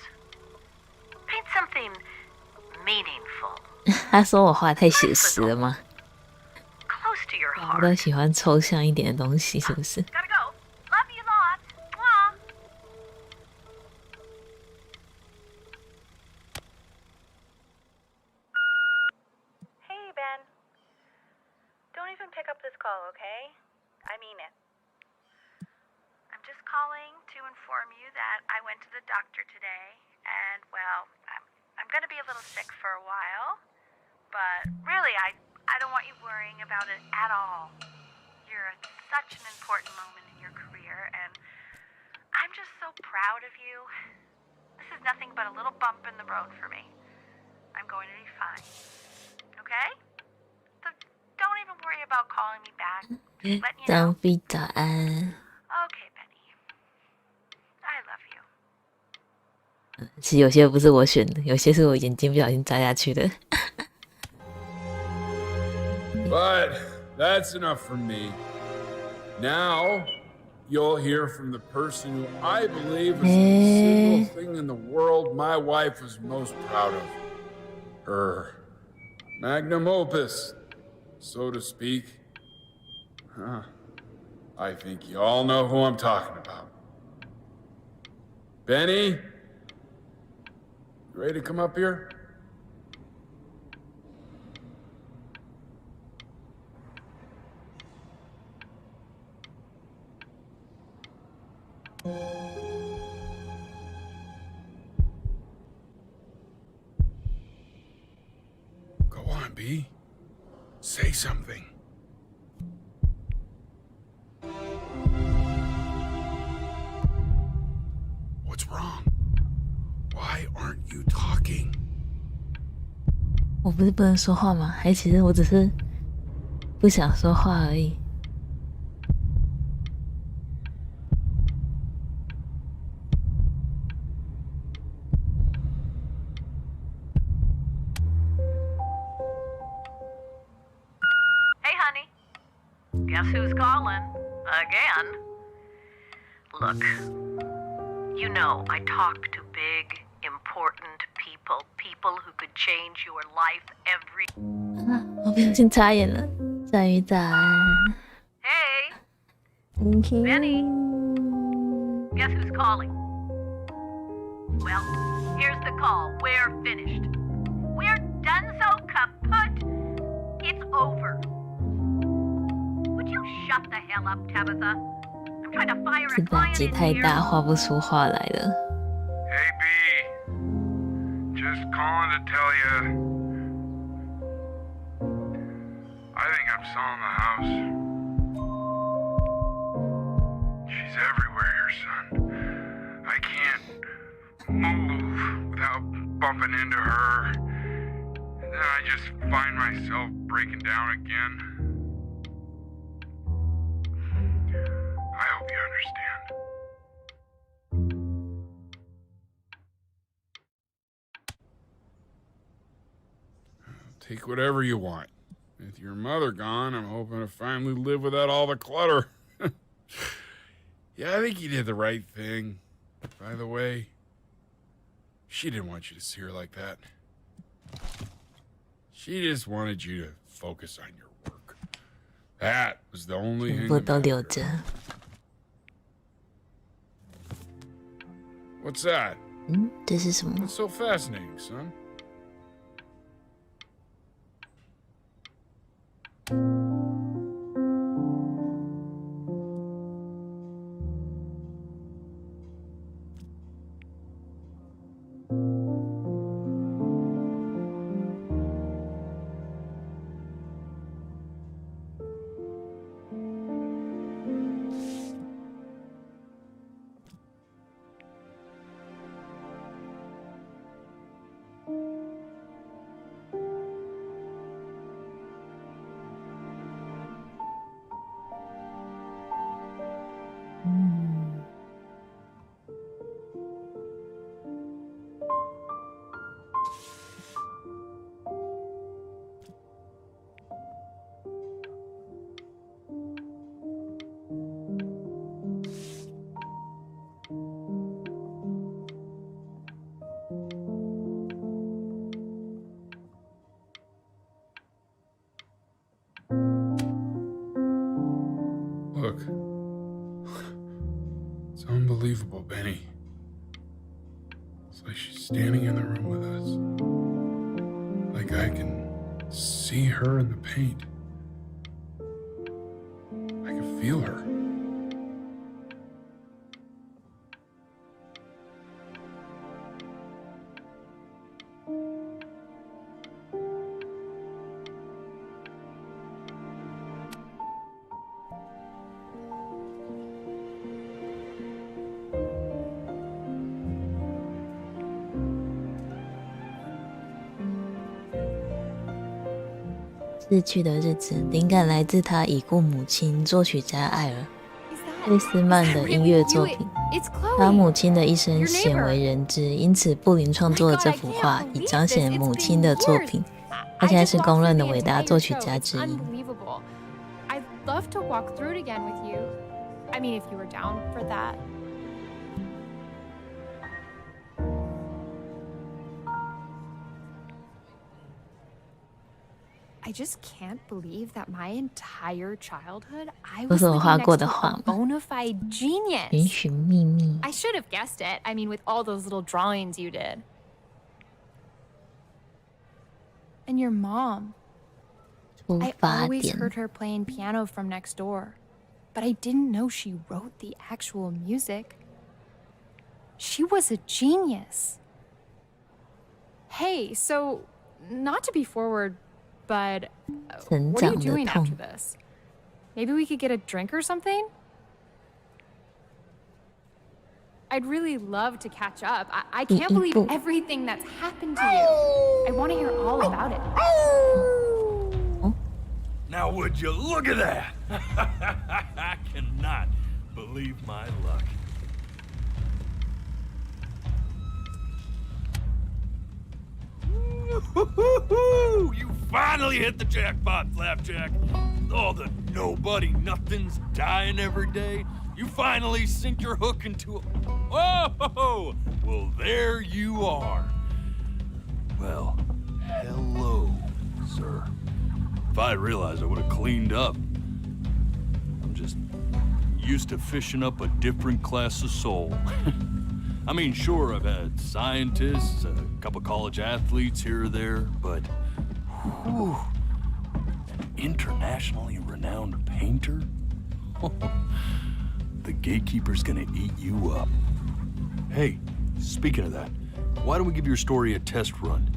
Paint something meaningful, 他说我画太写实了吗？ close to your 我 heart. 都喜欢抽象一点的东西，是不是？ Gotta go. Love you lots. Mwah. Hey, Ben. Don't even pick up this call, okay? I mean it. I'm just calling to inform you that I went to the doctor today, and well, I'm gonna be a little sick for a while, but really, I don't want you worrying about it at all. You're at such an important moment in your career, and I'm just so proud of you. This is nothing but a little bump in the road for me. I'm going to be fine. Okay? So don't even worry about calling me back. Just letting you know. 张飞早安。 Okay, Benny. I love you. 其实有些不是我选的，有些是我眼睛不小心扎下去的。 But that's enough from me. Now, you'll hear from the person who I believe is the single thing in the world my wife was most proud of. Her magnum opus, so to speak. Huh. I think you all know who I'm talking about. Benny? You ready to come up here? Go on, B. Say something. What's wrong? Why aren't you talking? 我不是不能说话吗？还其实我只是不想说话而已。 Hey, honey. Guess who's calling? Again. Look, you know I talk to big, important people. People who could change your life every... 我不小心眨眼了，鲨鱼早安。 Hey, Benny. Guess who's calling? Well, here's the call. We're finished. We're done so kaput. It's over. Would you shut the hell up, Tabitha? I'm trying to fire 是 a 打 client 击 in 太 here. 大，画不出话来了。 Hey, B. Just calling to tell you. I think I'm selling the house. She's everywhere here, son. I can't move without bumping into her. And then I just find myself breaking down again. I hope you understand. Take whatever you want. With your mother gone, I'm hoping to finally live without all the clutter. Yeah, I think you did the right thing. By the way, she didn't want you to see her like that. She just wanted you to focus on your work. That was the only 全 thing 部 that 都留 mattered. 着。 What's that? 这是什么？ What's so fascinating, son? It's unbelievable, Benny. It's like she's standing in the room with us. Like I can see her in the paint. I can feel her. 逝去的日子，灵感来自他已故母亲作曲家艾尔·贝斯曼的音乐作品。他母亲的一生鲜为人知，因此布林创作了这幅画，以彰显母亲的作品。他现在是公认的伟大作曲家之一。I'd love to walk through it again with you. I mean, if you were down for that. I just can't believe that my entire childhood I was living next to a bona fide genius. 允许秘密。 I should have guessed it. I mean, with all those little drawings you did. And your mom. I always heard her playing piano from next door, but I didn't know she wrote the actual music. She was a genius. Hey, so not to be forward, but what are you doing after this? Maybe we could get a drink or something? I'd really love to catch up. I can't believe everything that's happened to you. I want to hear all about it. Now would you look at that? I cannot believe my luck. You finally hit the jackpot, Flapjack. All the nobody nothings dying every day. You finally sink your hook into a... Oh, well, there you are. Well, hello, sir. If I had realized, I would have cleaned up. I'm just used to fishing up a different class of soul. I mean, sure, I've had scientists, a couple college athletes here or there, but whew, an internationally renowned painter? The gatekeeper's gonna eat you up. Hey, speaking of that, why don't we give your story a test run?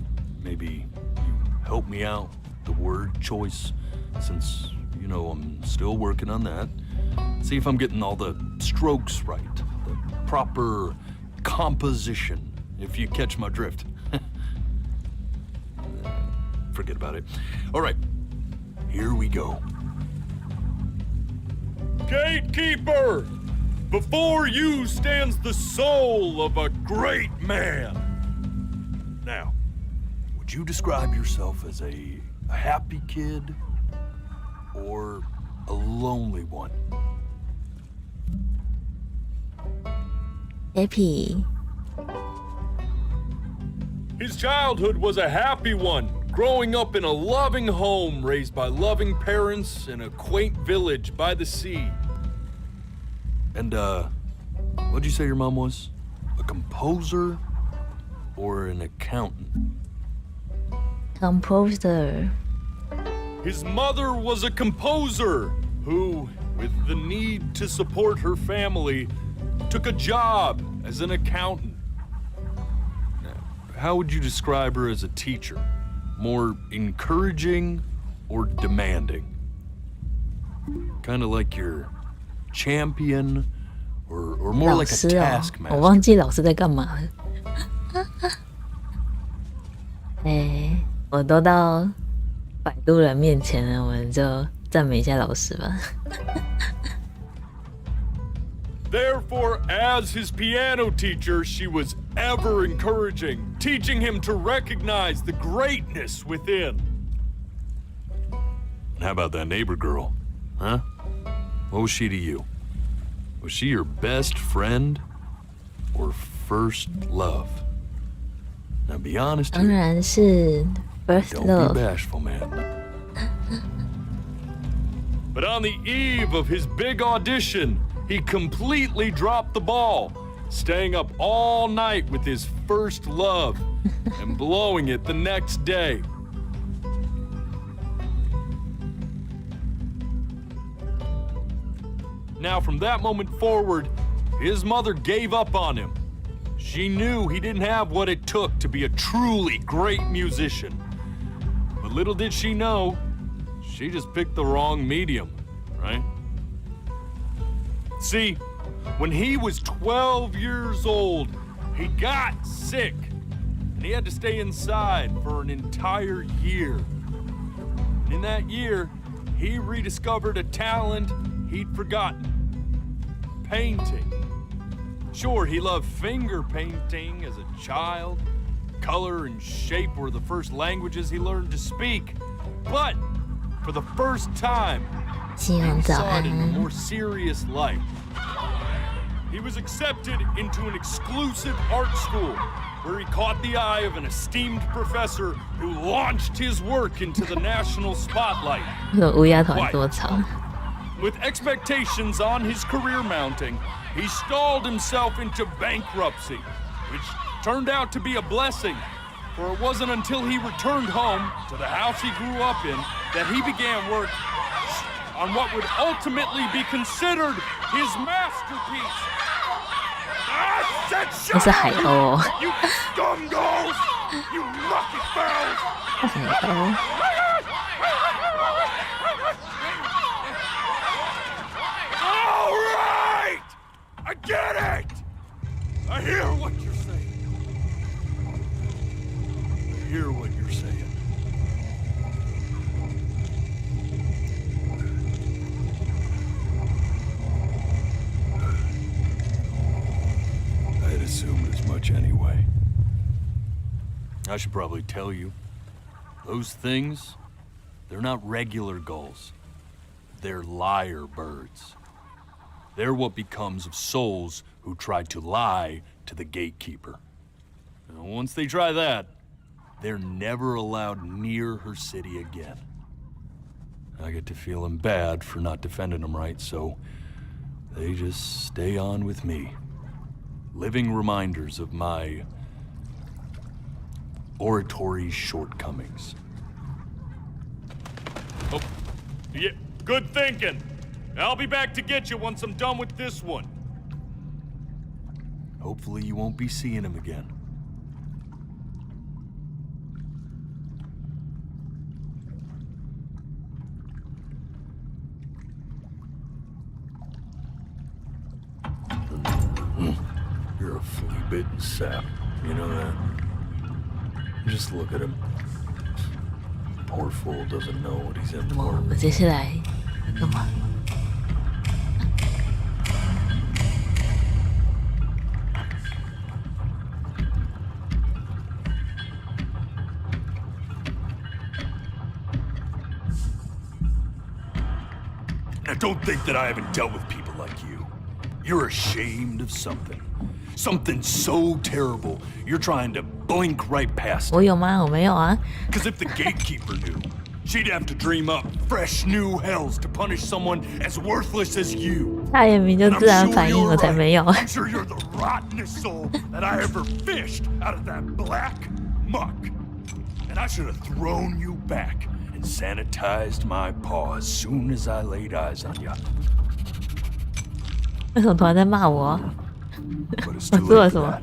Maybe you help me out with the word choice, since, you know, I'm still working on that. See if I'm getting all the strokes right, the proper composition, if you catch my drift. Forget about it. All right, here we go. Gatekeeper! Before you stands the soul of a great man. Now, would you describe yourself as a happy kid or a lonely one? Happy. His childhood was a happy one, growing up in a loving home raised by loving parents in a quaint village by the sea. And, what'd you say your mom was? A composer or an accountant? Composer. His mother was a composer who, with the need to support her family, took a job as an accountant. How would you describe her as a teacher? More encouraging or demanding? Kind of like your champion or more like a taskmaster? 我忘记老师在干嘛了。我都到摆渡人面前了，我们就赞美一下老师吧。Therefore, as his piano teacher, she was ever encouraging, teaching him to recognize the greatness within. How about that neighbor girl? Huh? What was she to you? Was she your best friend or first love? Now be honest here. 当然是 first Don't love. be bashful, man. But on the eve of his big audition, he completely dropped the ball, staying up all night with his first love and blowing it the next day. Now, from that moment forward, his mother gave up on him. She knew he didn't have what it took to be a truly great musician. But little did she know, she just picked the wrong medium, right? See, when he was 12 years old, he got sick, and he had to stay inside for an entire year. And in that year, he rediscovered a talent he'd forgotten: painting. Sure, he loved finger painting as a child. Color and shape were the first languages he learned to speak. But for the first time, he saw it in a more serious light. He was accepted into an exclusive art school where he caught the eye of an esteemed professor who launched his work into the national spotlight. With expectations on his career mounting, he stalled himself into bankruptcy, which turned out to be a blessing, for it wasn't until he returned home to the house he grew up in that he began work on what would ultimately be considered his masterpiece. I said shut up! You scumballs! You lucky fowls! All right! I get it! I hear what you're saying. I hear what you're saying. I'd assumed as much anyway. I should probably tell you, those things, they're not regular gulls. They're lyre birds. They're what becomes of souls who try to lie to the gatekeeper. And once they try that, they're never allowed near her city again. I get to feeling bad for not defending them right, so they just stay on with me. Living reminders of my oratory shortcomings. Oh, yeah, good thinking. I'll be back to get you once I'm done with this one. Hopefully you won't be seeing him again. You're a flea-bitten sap, you know that? Just look at him. Poor fool doesn't know what he's in for. 我接下来干嘛？ Now don't think that I haven't dealt with people like you. You're ashamed of something. Something so terrible, you're trying to blink right past it. 我有吗？我没有啊。 Because if the gatekeeper knew, she'd have to dream up fresh new hells to punish someone as worthless as you. 他也明就自然反应，我才没有。 I'm sure you're the rottenest soul that I ever fished out of that black muck. And I should have thrown you back and sanitized my paw as soon as I laid eyes on you. 为什么突然在骂我？ But it's 我 too 做了 late 什 for 么 that.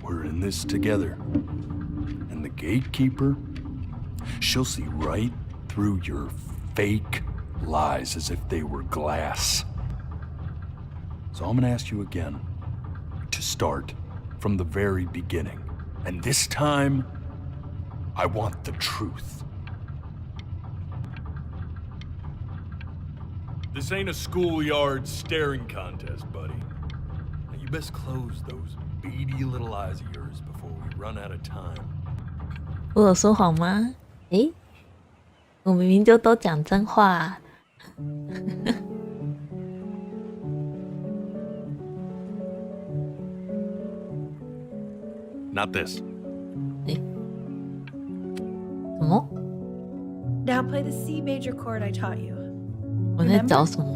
We're in this together. And the gatekeeper, she'll see right through your fake lies as if they were glass. So I'm gonna ask you again to start from the very beginning. And this time, I want the truth. This ain't a schoolyard staring contest, buddy. Now you best close those beady little eyes of yours before we run out of time. 我有说谎吗？诶，我明明就都讲真话。Not this. 什么？ Now play the C major chord I taught you. 我在找什么？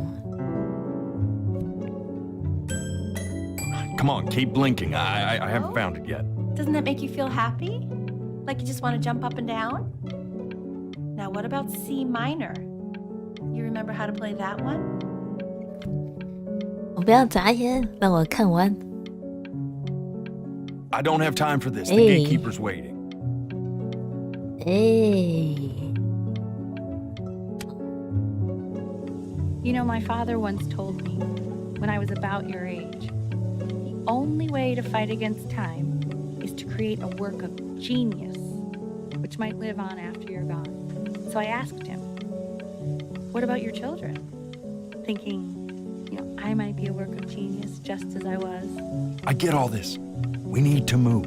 come on, keep blinking. I haven't found it yet. Doesn't that make you feel happy? Like you just want to jump up and down? Now, what about C minor? You remember how to play that one? 我不要眨眼，让我看完。 I don't have time for this. The gatekeeper's waiting. You know, my father once told me, when I was about your age, the only way to fight against time is to create a work of genius, which might live on after you're gone. So I asked him, what about your children? Thinking, you know, I might be a work of genius just as I was. I get all this. We need to move.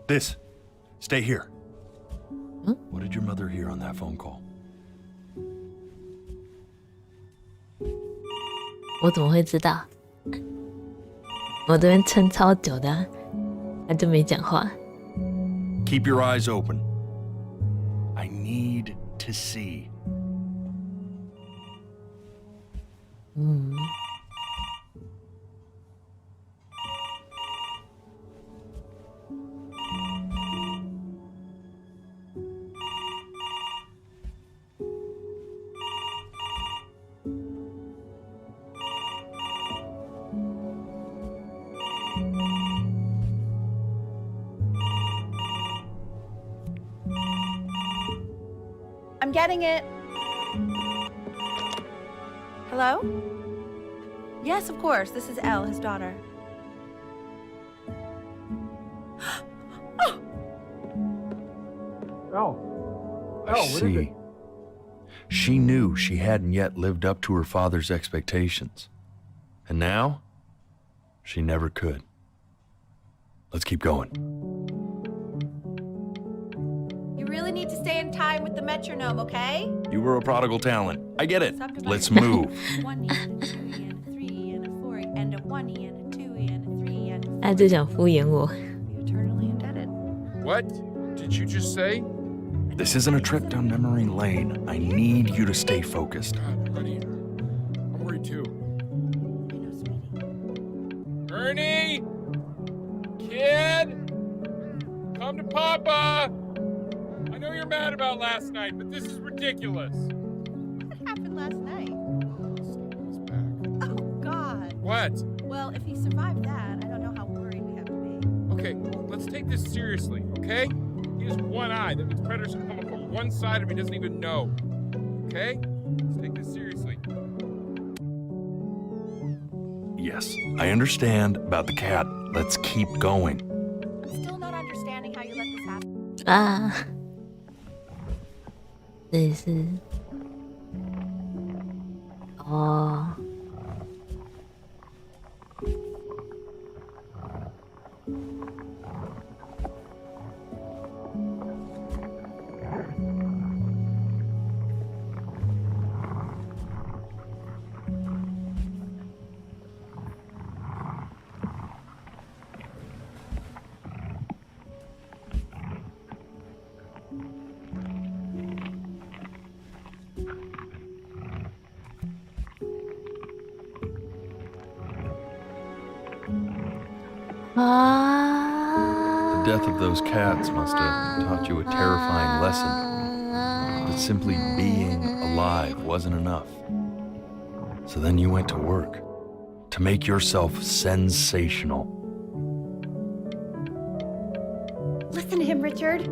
This. Stay here. What did your mother hear on that phone call? 我怎么会知道？我这边撑超久的啊，他就没讲话。 Keep your eyes open. I need to see. I'm getting it. Hello? Yes, of course. This is Elle, his daughter. I see. She knew she hadn't yet lived up to her father's expectations. And now, she never could. Let's keep going. You really need to stay in time with the metronome, okay? You were a prodigal talent. I get it. Let's move. 1 E and a 2 E and a 3 E and a 4 E and a 1 E and a 2 E and a 3 E and a 4 E. 他就想敷衍我。 Eternally indebted. What did you just say? This isn't a trip down memory lane. I need you to stay focused. God, honey, I'm worried too. Ernie! Kid! Come to Papa! I know you're mad about last night, but this is ridiculous. What happened last night? Oh, God. What? Well, if he survived that, I don't know how worried we have to be. Okay, let's take this seriously, okay? He has one eye. That means predators can come up from one side of him he doesn't even know. Okay? Let's take this seriously. Yes, I understand about the cat. Let's keep going. I'm still not understanding how you let this happen. 啊，这是哦。The death of those cats must have taught you a terrifying lesson. That simply being alive wasn't enough. So then you went to work to make yourself sensational. Listen to him, Richard.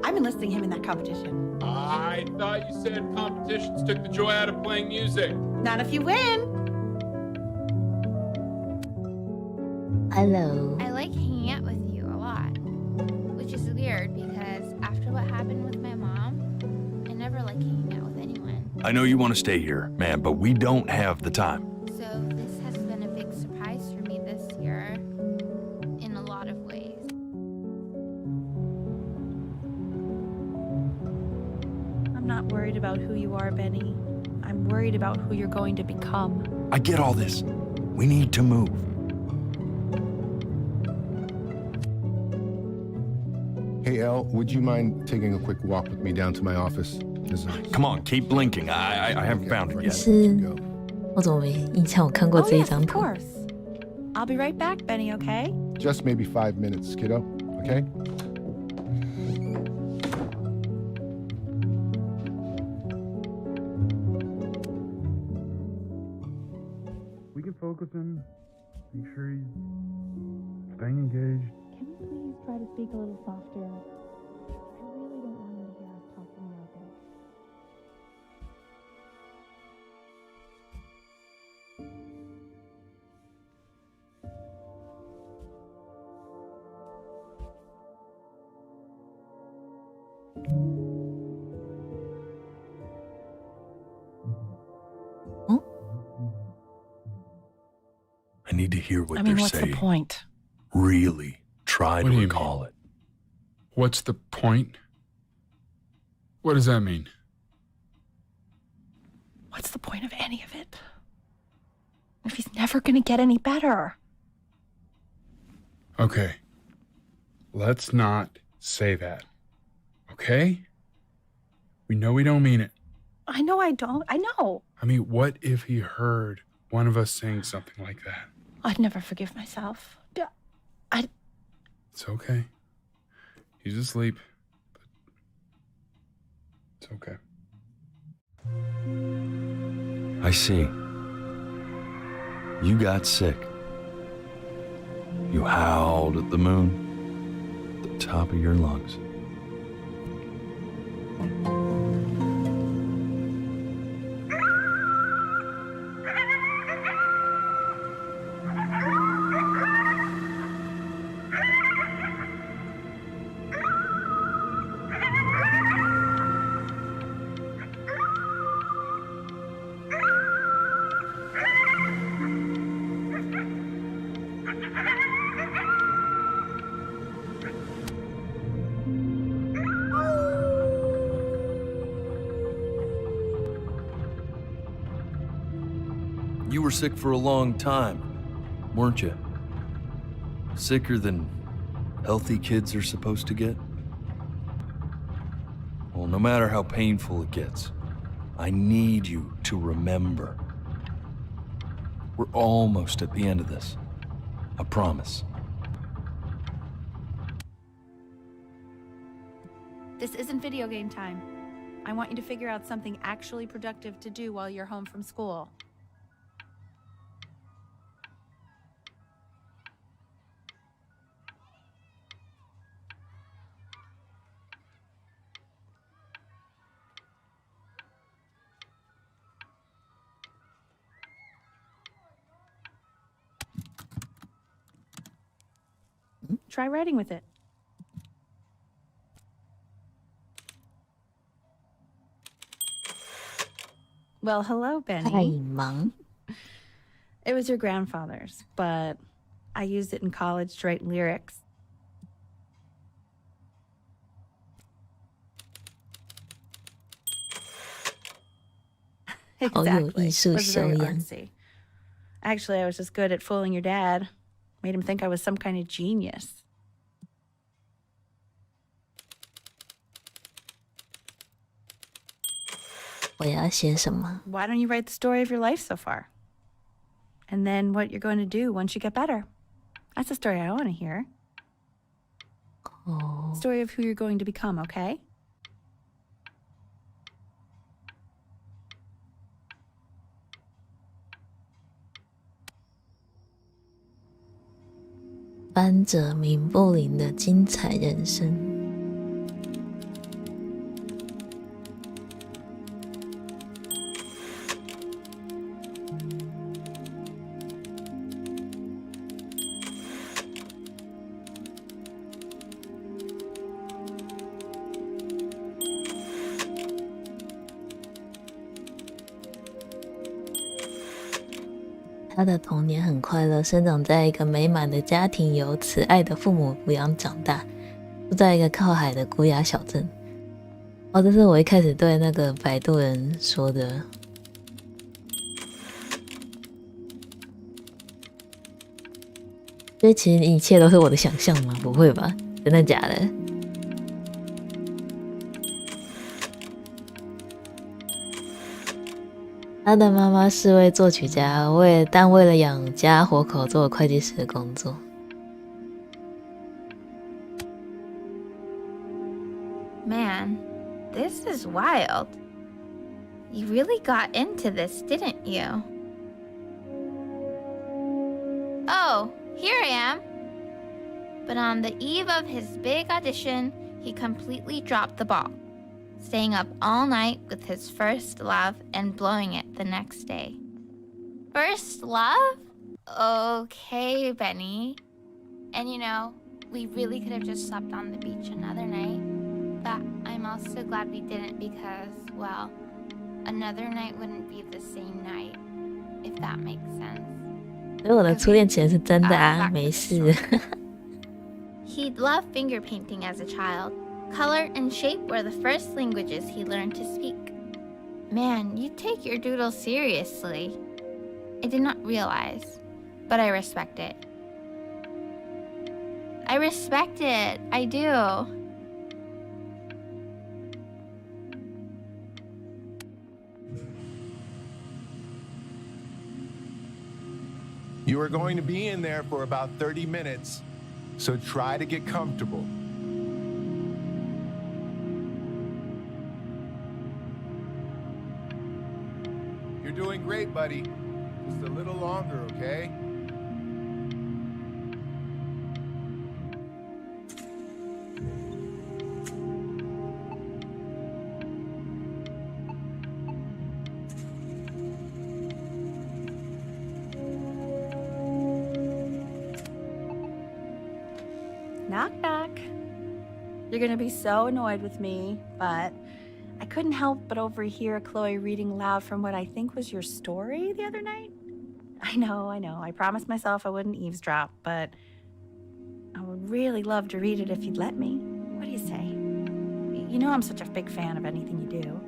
I'm enlisting him in that competition. I thought you said competitions took the joy out of playing music. Not if you win. Hello. I like hanging out with you a lot, which is weird because after what happened with my mom, I never like hanging out with anyone. I know you want to stay here, man, but we don't have the time. So this has been a big surprise for me this year in a lot of ways. I'm not worried about who you are, Benny. I'm worried about who you're going to become. I get all this. We need to move. Hey, Elle, would you mind taking a quick walk with me down to my office? Come on, keep blinking. I haven't found it 可 yet. 是我怎么没印象？我看过 Oh, 这一 yes, 张 of 图。 course. I'll be right back, Benny, okay? Just maybe 5 minutes, kiddo. Okay? We can focus him. Make sure he's staying engaged. Can you please try to speak a little softer? I really don't want him to hear us talking about this. I need to hear what I mean, they're what's saying. the point? Really try What to do you recall mean? it. What's the point? What does that mean? What's the point of any of it? If he's never gonna get any better. Okay. Let's not say that. Okay? We know we don't mean it. I know I don't. I know. I mean, what if he heard one of us saying something like that? I'd never forgive myself. It's okay. He's asleep. But it's okay. I see. You got sick. You howled at the moon, at the top of your lungs. You were sick for a long time, weren't you? Sicker than healthy kids are supposed to get? Well, no matter how painful it gets, I need you to remember. We're almost at the end of this. I promise. This isn't video game time. I want you to figure out something actually productive to do while you're home from school. Try writing with it. Well, hello, Benny. 太忙。 It was your grandfather's, but I used it in college to write lyrics. Exactly. It was very artsy. Actually, I was just good at fooling your dad. Made him think I was some kind of genius. Why don't you write the story of your life so far? And then what you're going to do once you get better. That's the story I want to hear. Story of who you're going to become, okay? ⟨樊者明布林的精彩人生⟨他的童年很快乐，生长在一个美满的家庭，由慈爱的父母抚养长大，住在一个靠海的孤崖小镇。这是我一开始对那个摆渡人说的。所以其实一切都是我的想象吗？不会吧？真的假的？他的妈妈是位作曲家，但为了养家活口做会计师的工作。Man, this is wild. You really got into this, didn't you? Oh, here I am. But on the eve of his big audition, he completely dropped the ball, staying up all night with his first love and blowing it the next day. First love? Okay, Benny. And you know, we really could have just slept on the beach another night. But I'm also glad we didn't because, well, another night wouldn't be the same night, if that makes sense. 所以我的初恋情人是真的啊，没事。He'd loved finger painting as a child. Color and shape were the first languages he learned to speak. Man, you take your doodle seriously. I did not realize, but I respect it. I respect it. I do. You are going to be in there for about 30 minutes, so try to get comfortable. You're doing great, buddy. Just a little longer, okay? Knock, knock. You're gonna be so annoyed with me, but I couldn't help but overhear Chloe reading loud from what I think was your story the other night. I know. I promised myself I wouldn't eavesdrop, but I would really love to read it if you'd let me. What do you say? You know I'm such a big fan of anything you do.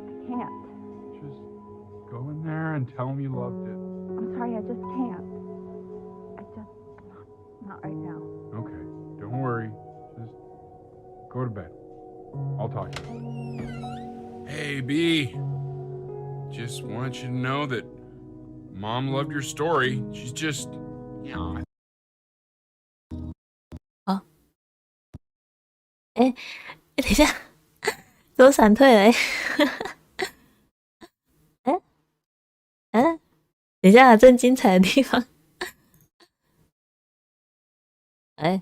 I can't. Just go in there and tell him you loved it. I'm sorry, I just can't. Not right now. Okay, don't worry. Just go to bed. I'll talk to you. Hey, B. Just want you to know that Mom loved your story. She's just, you know. 哦，哎，等一下，给我闪退了。等一下，真精彩的地方。哎，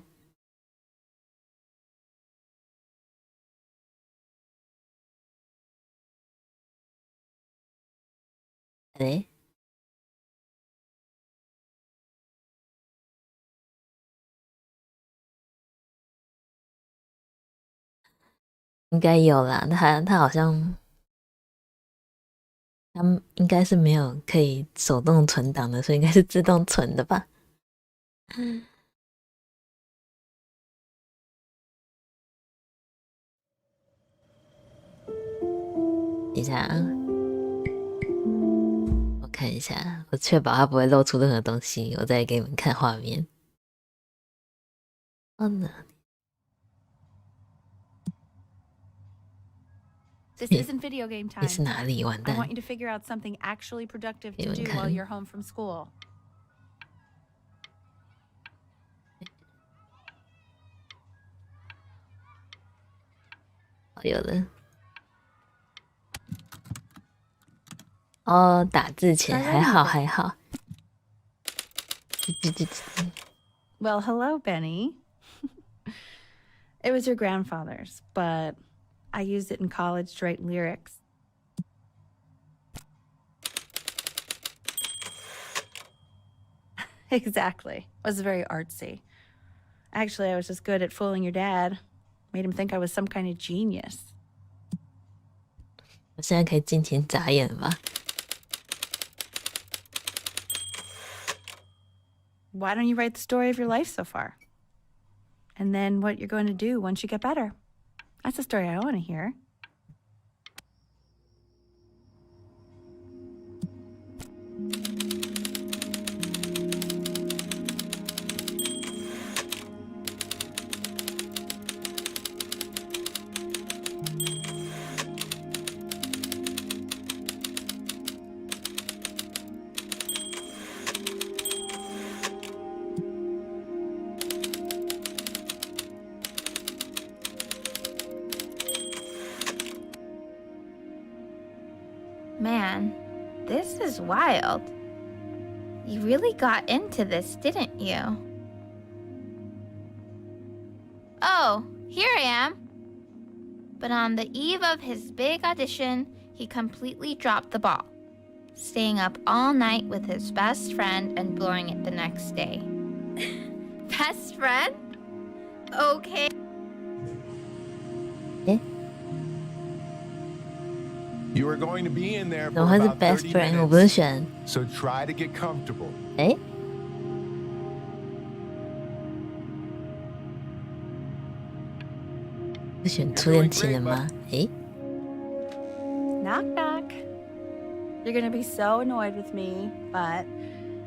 哎，应该有啦。他好像，他应该是没有可以手动存档的，所以应该是自动存的吧。等一下啊，我看一下，我确保它不会露出任何东西，我再给你们看画面。哦呢。This isn't video game time. 你是哪里？完 I 蛋！ want you to figure out something actually productive to do 你们看。 while you're home from school. 好，有了。哦，打字前还好还好。Well, hello, Benny. It was your grandfather's, but I used it in college to write lyrics. Exactly. It was very artsy. Actually, I was just good at fooling your dad. Made him think I was some kind of genius. 我现在可以尽情眨眼了吧？ Why don't you write the story of your life so far? And then what you're going to do once you get better. That's the story I want to hear. Man, this is wild. You really got into this, didn't you? Oh, here I am. But on the eve of his big audition, he completely dropped the ball, staying up all night with his best friend and blowing it the next day. Best friend? Okay. 诶， You are going to be in there 怎 for 么会是 about best 30 friend？ 我不是 minutes, 选 so try to get comfortable. 诶，是选初恋情人吗？诶， Knock, knock. You're gonna be so annoyed with me, but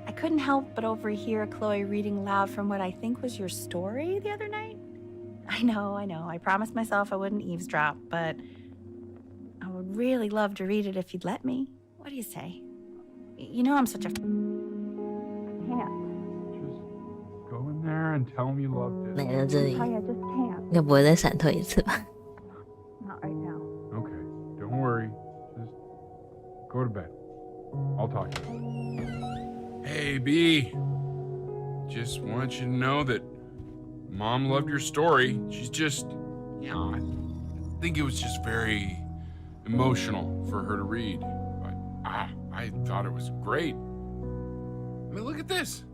I couldn't help but overhear Chloe reading loud from what I think was your story the other night. I know. I promised myself I wouldn't eavesdrop, but I would really love to read it if you'd let me. What do you say? You know I'm such a can't. Go in there and tell him you loved it. 没了这里， I just can't. 应该不会再闪退一次吧？ Not right now. Okay, don't worry. Just go to bed. I'll talk to you. Hey, B. Just want you to know that Mom loved your story. She's just, I think it was just very emotional for her to read. But I thought it was great. I mean, look at this.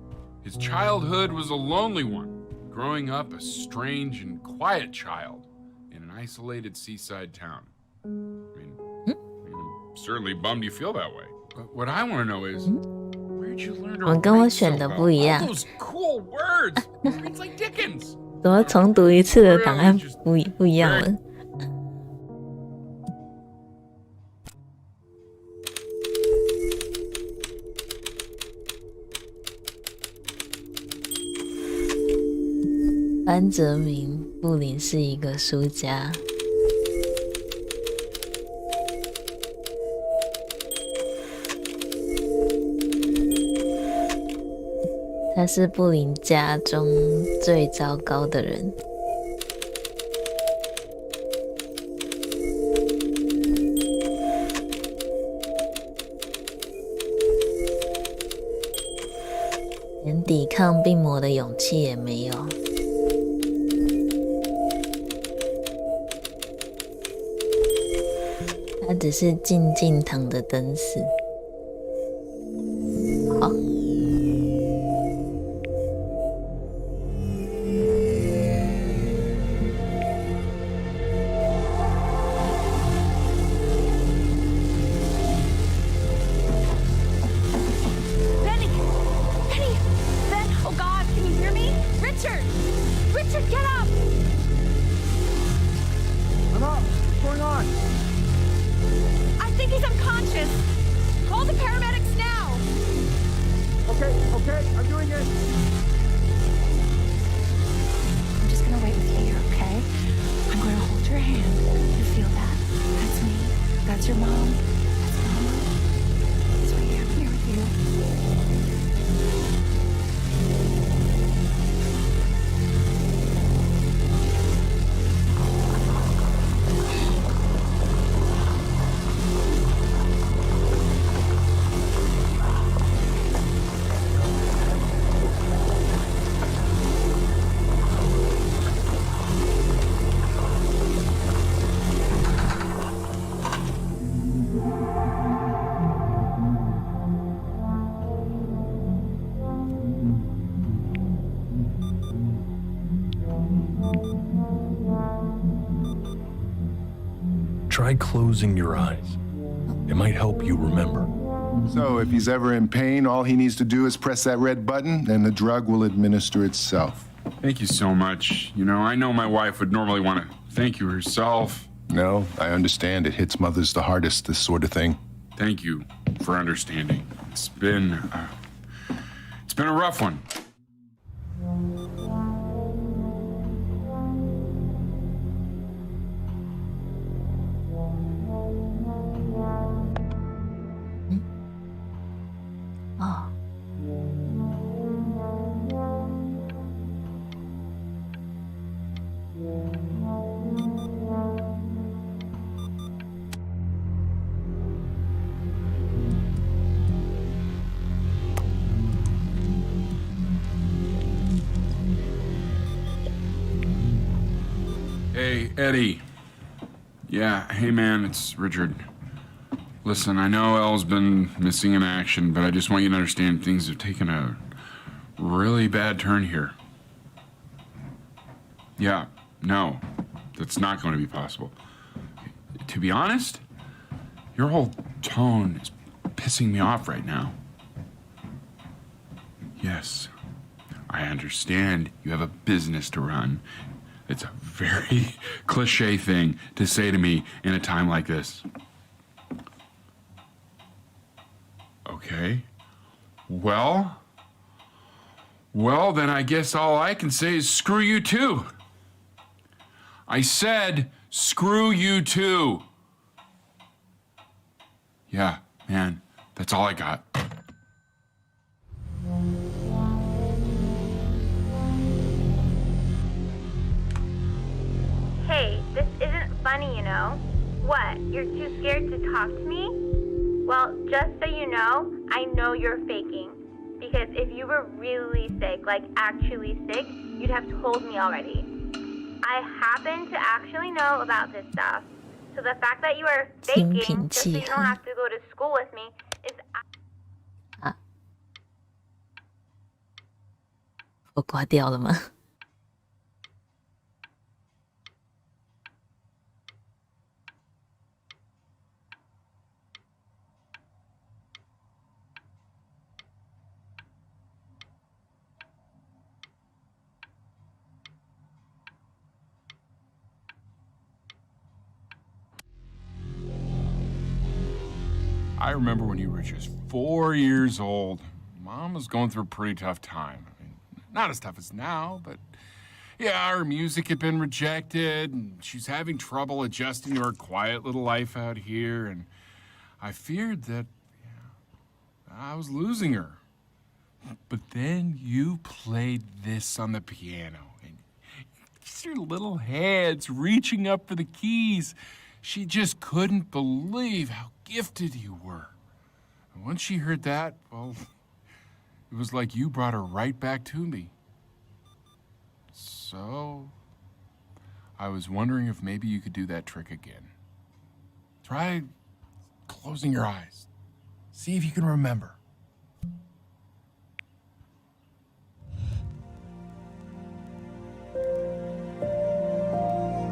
His childhood was a lonely one, growing up a strange and quiet child in an isolated seaside town. I mean, I'm certainly bummed you feel that way. But what I want to know is, where'd you learn to 我跟我 write so 选的 well? 不一样 All those cool words. It's like Dickens. 怎么重读一次的档案不一样了？班哲明，布林是一个书家。他是布林家中最糟糕的人。连抵抗病魔的勇气也没有。他只是静静躺着等死。好。Try closing your eyes. It might help you remember. So if he's ever in pain, all he needs to do is press that red button and the drug will administer itself. Thank you so much. You know, I know my wife would normally want to thank you herself. No, I understand. It hits mothers the hardest, this sort of thing. Thank you for understanding. It's been a rough one. Hey, Eddie. Yeah, hey man, it's Richard. Listen, I know Elle's been missing in action, but I just want you to understand things have taken a really bad turn here. Yeah, no, that's not going to be possible. To be honest, your whole tone is pissing me off right now. Yes, I understand you have a business to run. It's a very cliche thing to say to me in a time like this. Okay. Well, then I guess all I can say is screw you too. I said screw you too. Yeah, man, that's all I got. Hey, this isn't funny, you know. What, you're too scared to talk to me? Well, just so you know you're faking. Because if you were really sick, like actually sick, you'd have told me already. I happen to actually know about this stuff. So the fact that you are faking just so you don't have to go to school with me is... 我挂掉了吗？ I remember when you were just 4 years old. Mom was going through a pretty tough time. I mean, not as tough as now, but yeah, her music had been rejected, and she's having trouble adjusting to her quiet little life out here, and I feared that I was losing her. But then you played this on the piano, and your little hands reaching up for the keys. She just couldn't believe how gifted you were. And once she heard that, well, it was like you brought her right back to me. So, I was wondering if maybe you could do that trick again. Try closing your eyes. See if you can remember.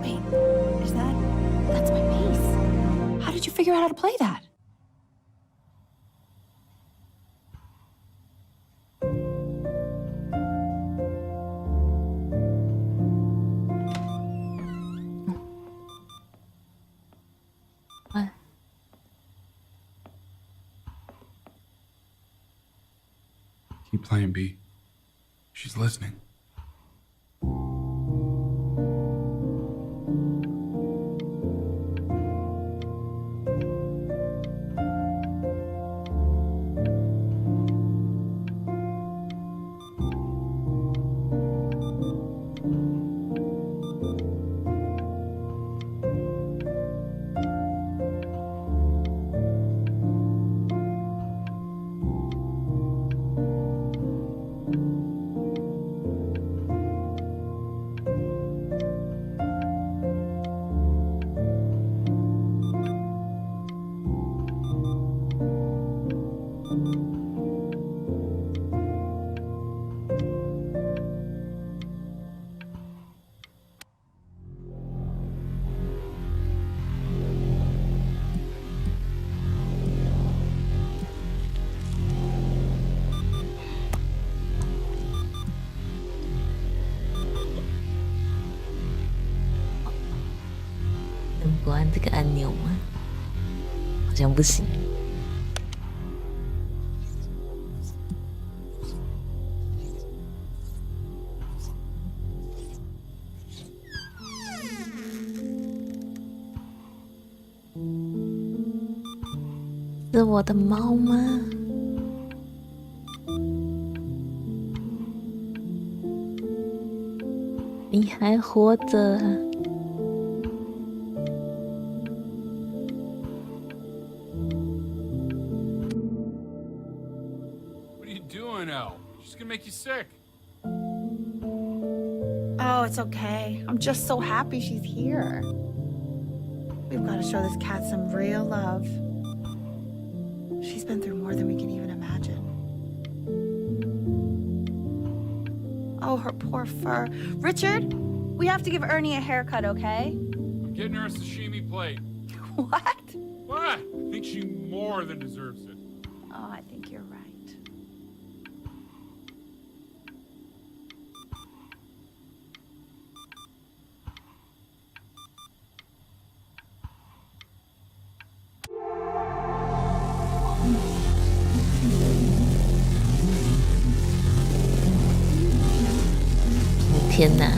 Wait, is that... That's my bass. How did you figure out how to play that? What? Keep playing, B. She's listening.不按这个按钮吗？好像不行。是我的猫吗？你还活着？ She's gonna make you sick. Oh, Oh, it's okay. I'm just so happy she's here. We've got to show this cat some real love. She's been through more than we can even imagine. Oh, her poor fur. Richard, we have to give Ernie a haircut, okay? Getting her a sashimi plate. What? What? I think she more than deserves it. Oh, I think you're right.天哪，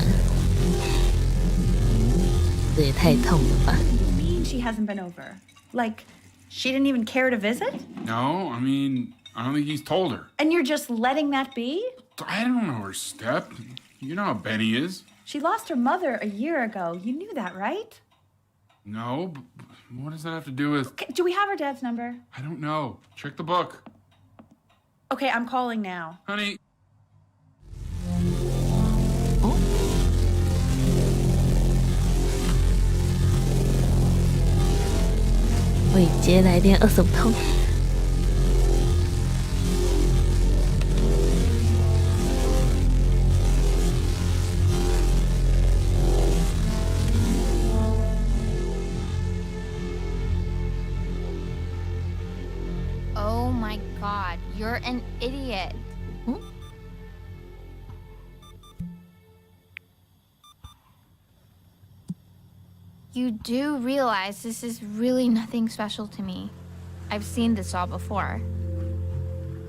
这也太痛了吧！ What do you mean she hasn't been over? Like, she didn't even care to visit? No, I mean, I don't think he's told her. And you're just letting that be? I don't know her step. You know how Benny is. She lost her mother a year ago. You knew that, right? No, but what does that have to do with... Okay, do we have her dad's number? I don't know. Check the book. Okay, I'm calling now. Honey. 伟杰来电25通。Oh my god, you're an idiot. You do realize this is really nothing special to me. I've seen this all before.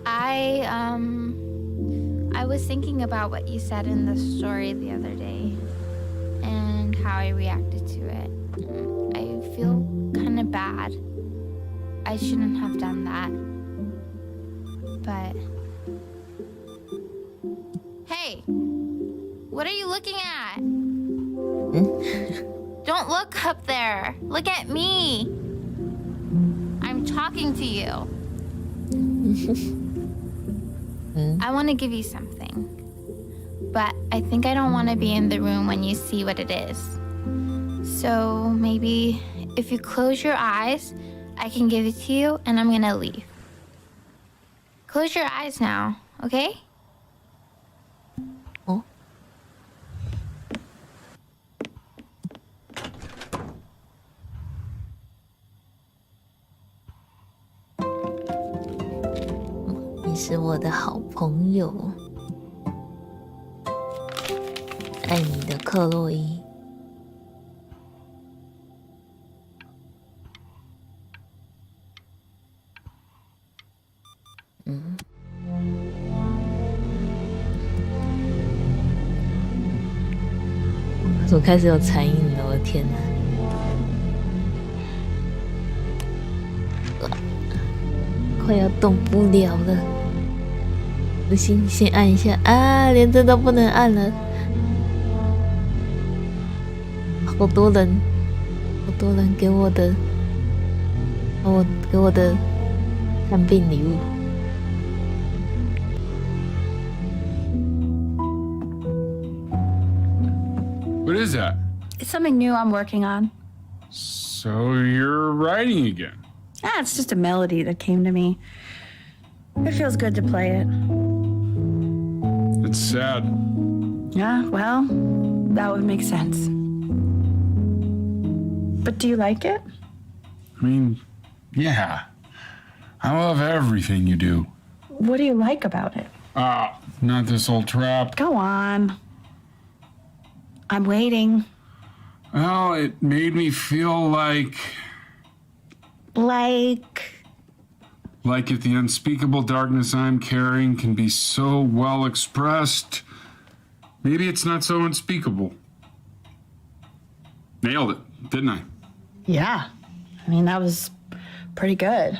I was thinking about what you said in the story the other day and how I reacted to it. I feel kind of bad. I shouldn't have done that. But hey, what are you looking at? Don't look up there. Look at me. I'm talking to you. I want to give you something. But I think I don't want to be in the room when you see what it is. So maybe if you close your eyes, I can give it to you and I'm gonna leave. Close your eyes now, okay? Oh.你是我的好朋友，爱你的克洛伊。怎么开始有残影了？我的天哪！快要动不了了，不行，先按一下啊！连这都不能按了，好多人，好多人给我的，给我的看病礼物。What is that? It's something new I'm working on. So you're writing again? Ah, it's just a melody that came to me. It feels good to play it. It's sad. Yeah, well, that would make sense. But do you like it? I mean, yeah. I love everything you do. What do you like about it? Not this old trap. Go on. I'm waiting. Well, it made me feel like if the unspeakable darkness I'm carrying can be so well expressed, maybe it's not so unspeakable. Nailed it, didn't I? Yeah. I mean, that was pretty good.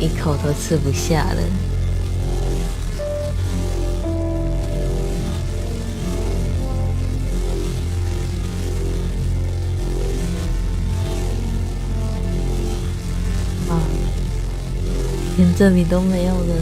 一口都吃不下了。这里都没有了。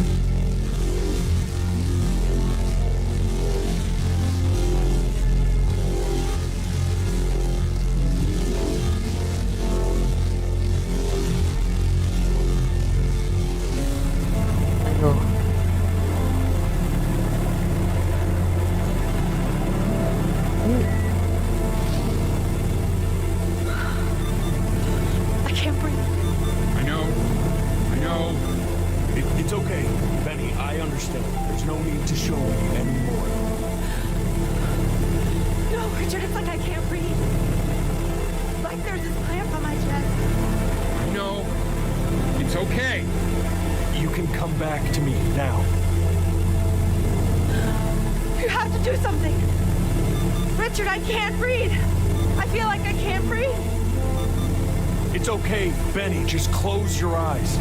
Just close your eyes.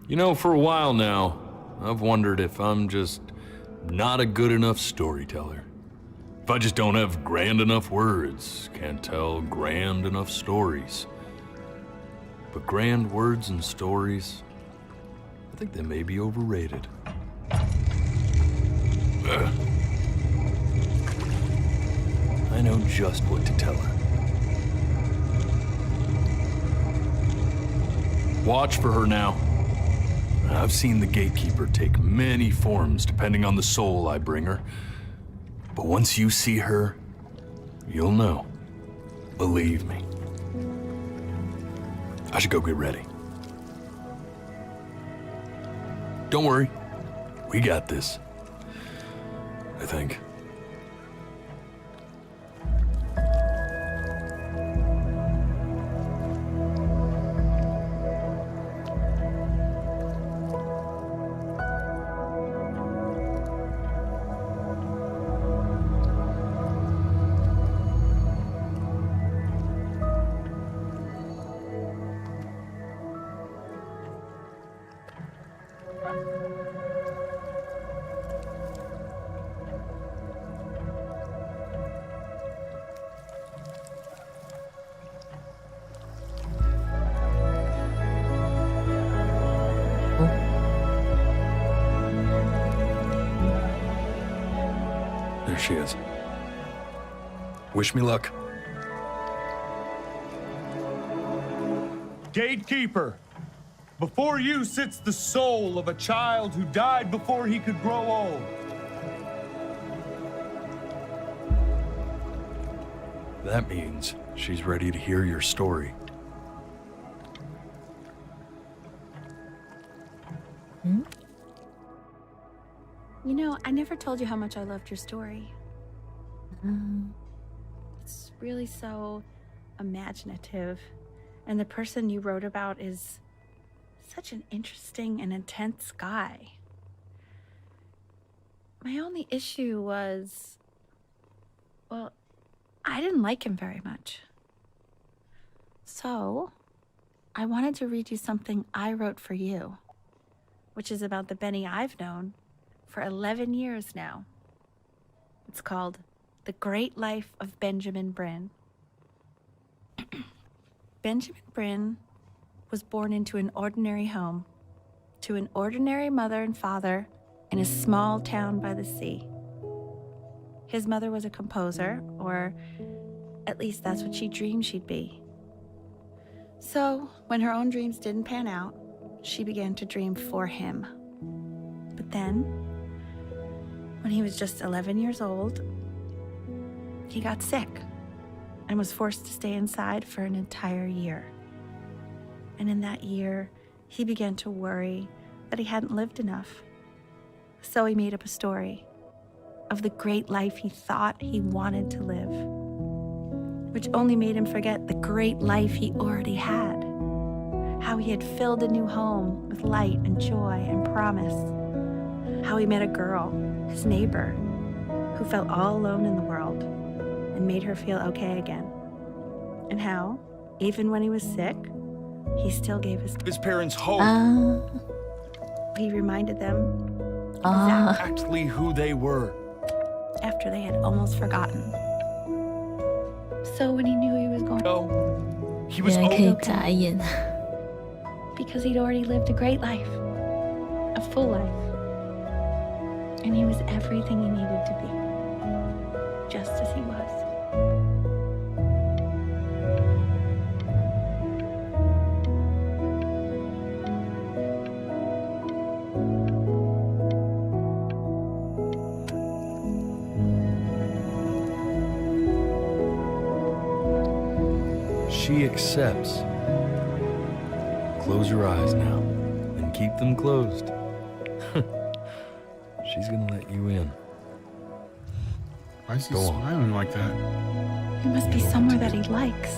You know, for a while now, I've wondered if I'm just not a good enough storyteller. If I just don't have grand enough words, can't tell grand enough stories. But grand words and stories, I think they may be overrated. I know just what to tell her. Watch for her now. I've seen the gatekeeper take many forms depending on the soul I bring her. But once you see her, you'll know. Believe me. I should go get ready. Don't worry. We got this. I think. There she is. Wish me luck. Gatekeeper, before you sits the soul of a child who died before he could grow old. That means she's ready to hear your story. You know, I never told you how much I loved your story. It's really so imaginative. And the person you wrote about is such an interesting and intense guy. My only issue was, well, I didn't like him very much. So, I wanted to read you something I wrote for you, which is about the Benny I've known for 11 years now. It's called The Great Life of Benjamin Bryn. Benjamin Bryn was born into an ordinary home, to an ordinary mother and father in a small town by the sea. His mother was a composer, or at least that's what she dreamed she'd be. So, when her own dreams didn't pan out, she began to dream for him. But then, when he was just 11 years old, he got sick and was forced to stay inside for an entire year. And in that year, he began to worry that he hadn't lived enough. So he made up a story of the great life he thought he wanted to live, which only made him forget the great life he already had, how he had filled a new home with light and joy and promise, how he met a girl, his neighbor, who felt all alone in the world and made her feel okay again. And how, even when he was sick, he still gave his parents hope. He reminded them exactly who they were after they had almost forgotten. So when he knew he was going, he was okay. Because he'd already lived a great life, a full life. And he was everything he needed to be, just as he was. She accepts. Close your eyes now and keep them closed. She's gonna let you in. Why is he smiling like that? It must be somewhere that he likes.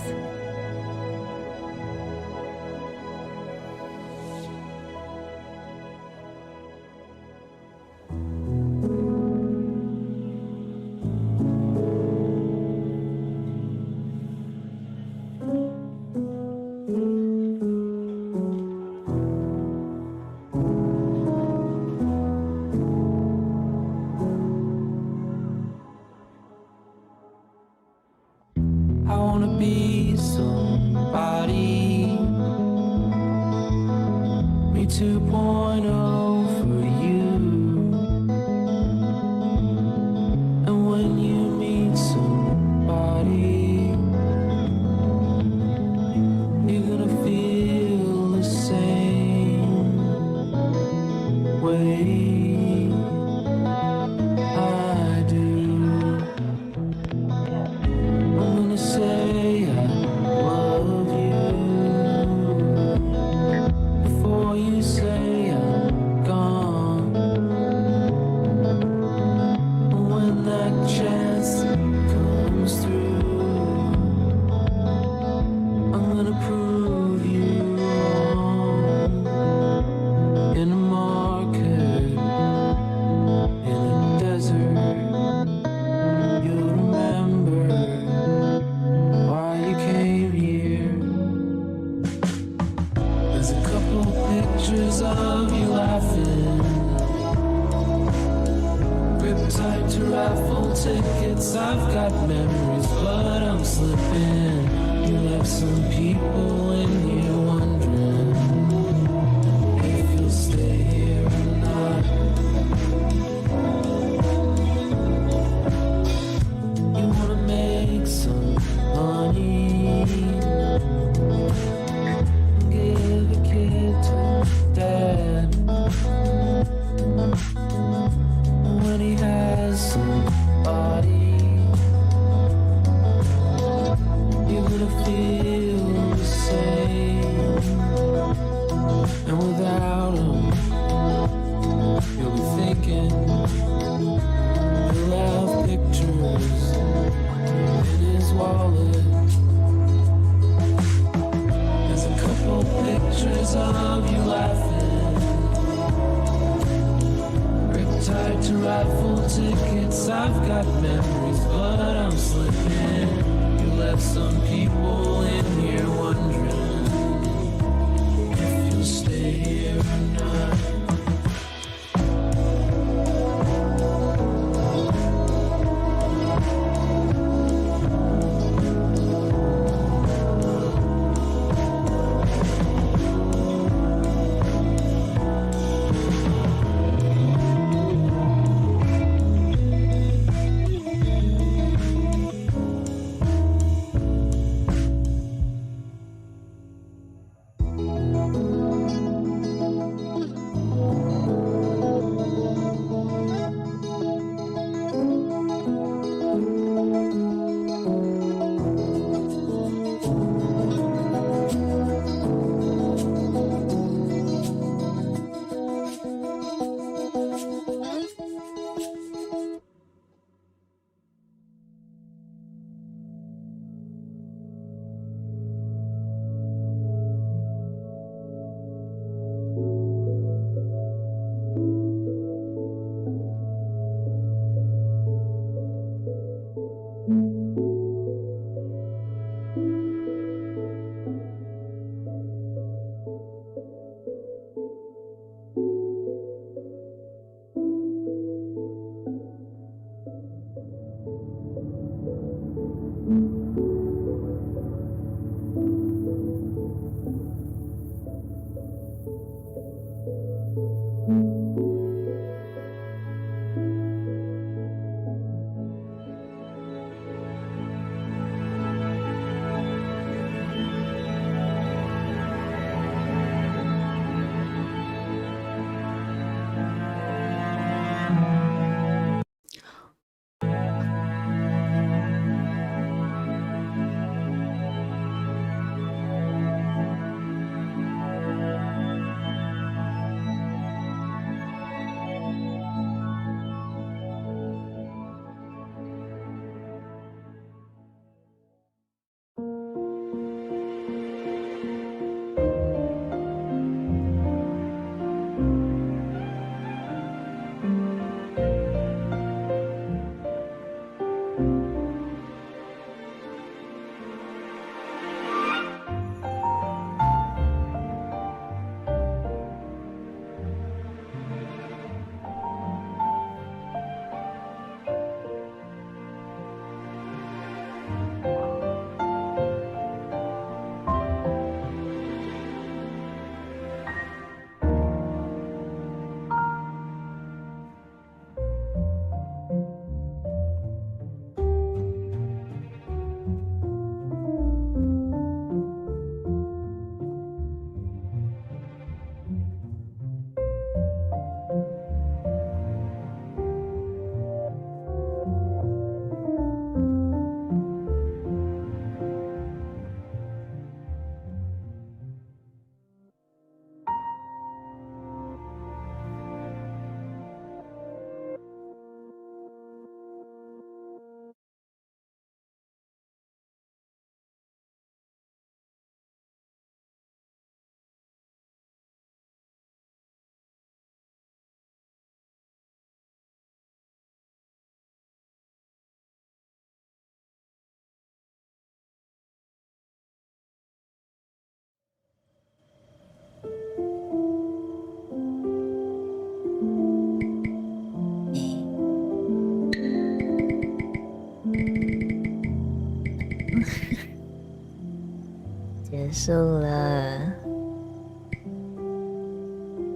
束了，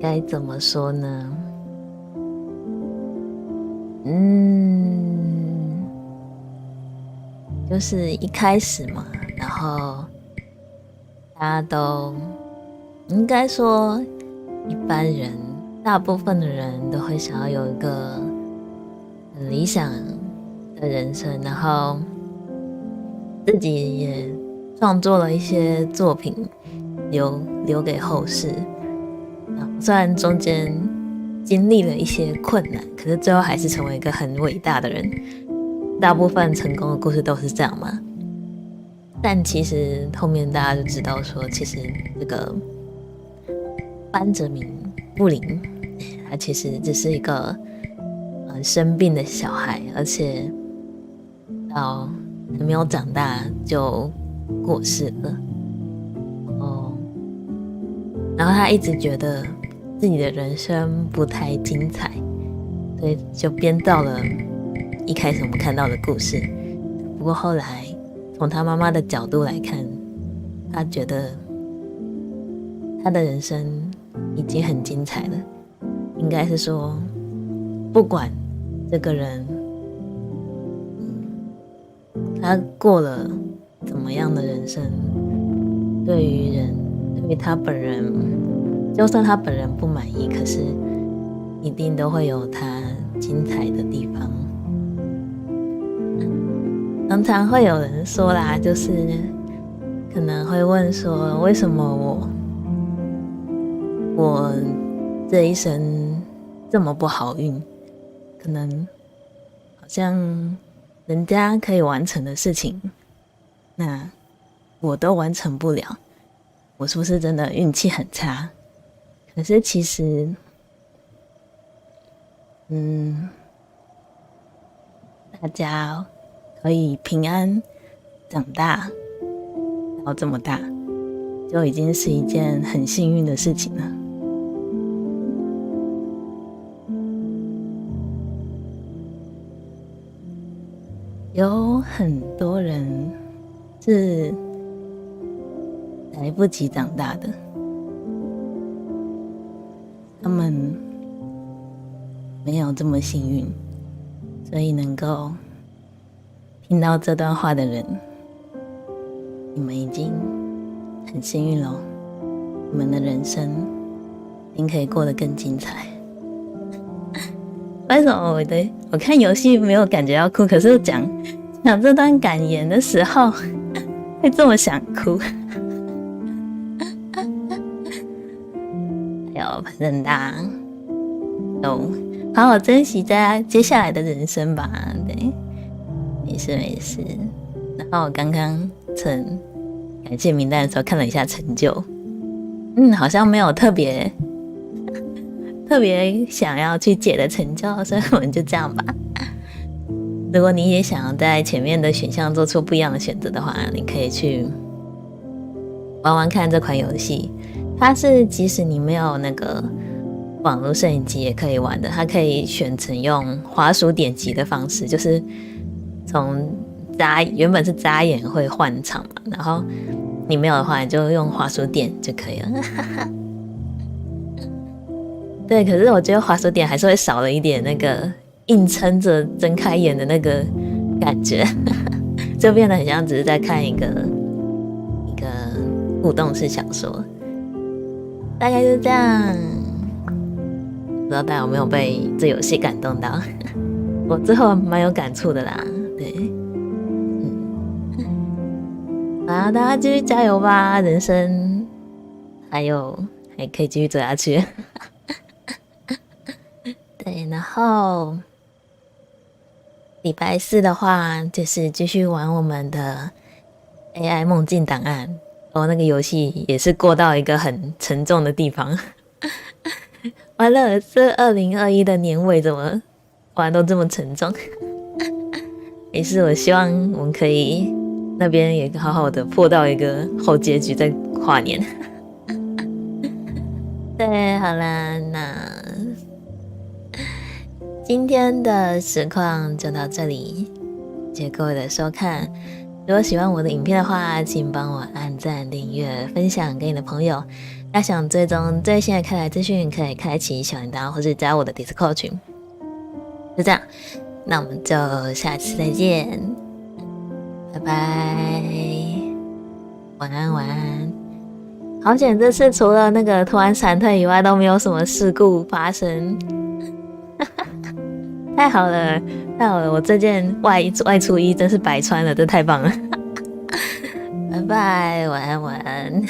该怎么说呢？就是一开始嘛，然后大家都应该说一般人，大部分的人都会想要有一个很理想的人生，然后自己也创作了一些作品留给后世。虽然中间经历了一些困难，可是最后还是成为一个很伟大的人。大部分成功的故事都是这样嘛。但其实后面大家就知道说，其实这个班哲明布林，他其实只是一个生病的小孩，而且到还没有长大就过世了。然后他一直觉得自己的人生不太精彩，所以就编造了一开始我们看到的故事。不过后来从他妈妈的角度来看，他觉得他的人生已经很精彩了。应该是说，不管这个人他过了怎么样的人生，对于他本人，就算他本人不满意，可是一定都会有他精彩的地方。常常会有人说啦，就是可能会问说，为什么我这一生这么不好运？可能好像人家可以完成的事情，那我都完成不了，我是不是真的运气很差？可是其实，大家可以平安长大到这么大，就已经是一件很幸运的事情了。有很多人是来不及长大的，他们没有这么幸运，所以能够听到这段话的人，你们已经很幸运了，你们的人生一定可以过得更精彩。为什么我看游戏没有感觉要哭，可是讲这段感言的时候会这么想哭？反正大家都好好珍惜在接下来的人生吧。对，没事。然后我刚刚趁感谢名单的时候看了一下成就，好像没有特别想要去解的成就，所以我们就这样吧。如果你也想要在前面的选项做出不一样的选择的话，你可以去玩玩看这款游戏。它是即使你没有那个网络摄影机也可以玩的，它可以选成用滑鼠点击的方式，就是从原本是眨眼会换场嘛，然后你没有的话，你就用滑鼠点就可以了。对，可是我觉得滑鼠点还是会少了一点那个硬撑着睁开眼的那个感觉，就变得很像只是在看一个互动式小说。大概就是这样，不知道大家有没有被这游戏感动到？我最后蛮有感触的啦，对，大家继续加油吧，人生还可以继续走下去。对，然后礼拜四的话，就是继续玩我们的 AI 梦境档案。那个游戏也是过到一个很沉重的地方。完了，这2021的年尾怎么玩都这么沉重？没事，我希望我们可以那边也好好的破到一个好结局，再跨年。对，好啦，那今天的实况就到这里，谢谢各位的收看。如如果喜欢我的影片的话，请帮我按赞、订阅、分享给你的朋友。要想追踪最新的开台资讯，可以开启小铃铛，或是加我的 Discord 群。就这样，那我们就下次再见，拜拜，晚安晚安。好险，这次除了那个突然闪退以外，都没有什么事故发生。太好了，太好了！我这件外出衣真是百穿了，这太棒了！拜拜，晚安晚安。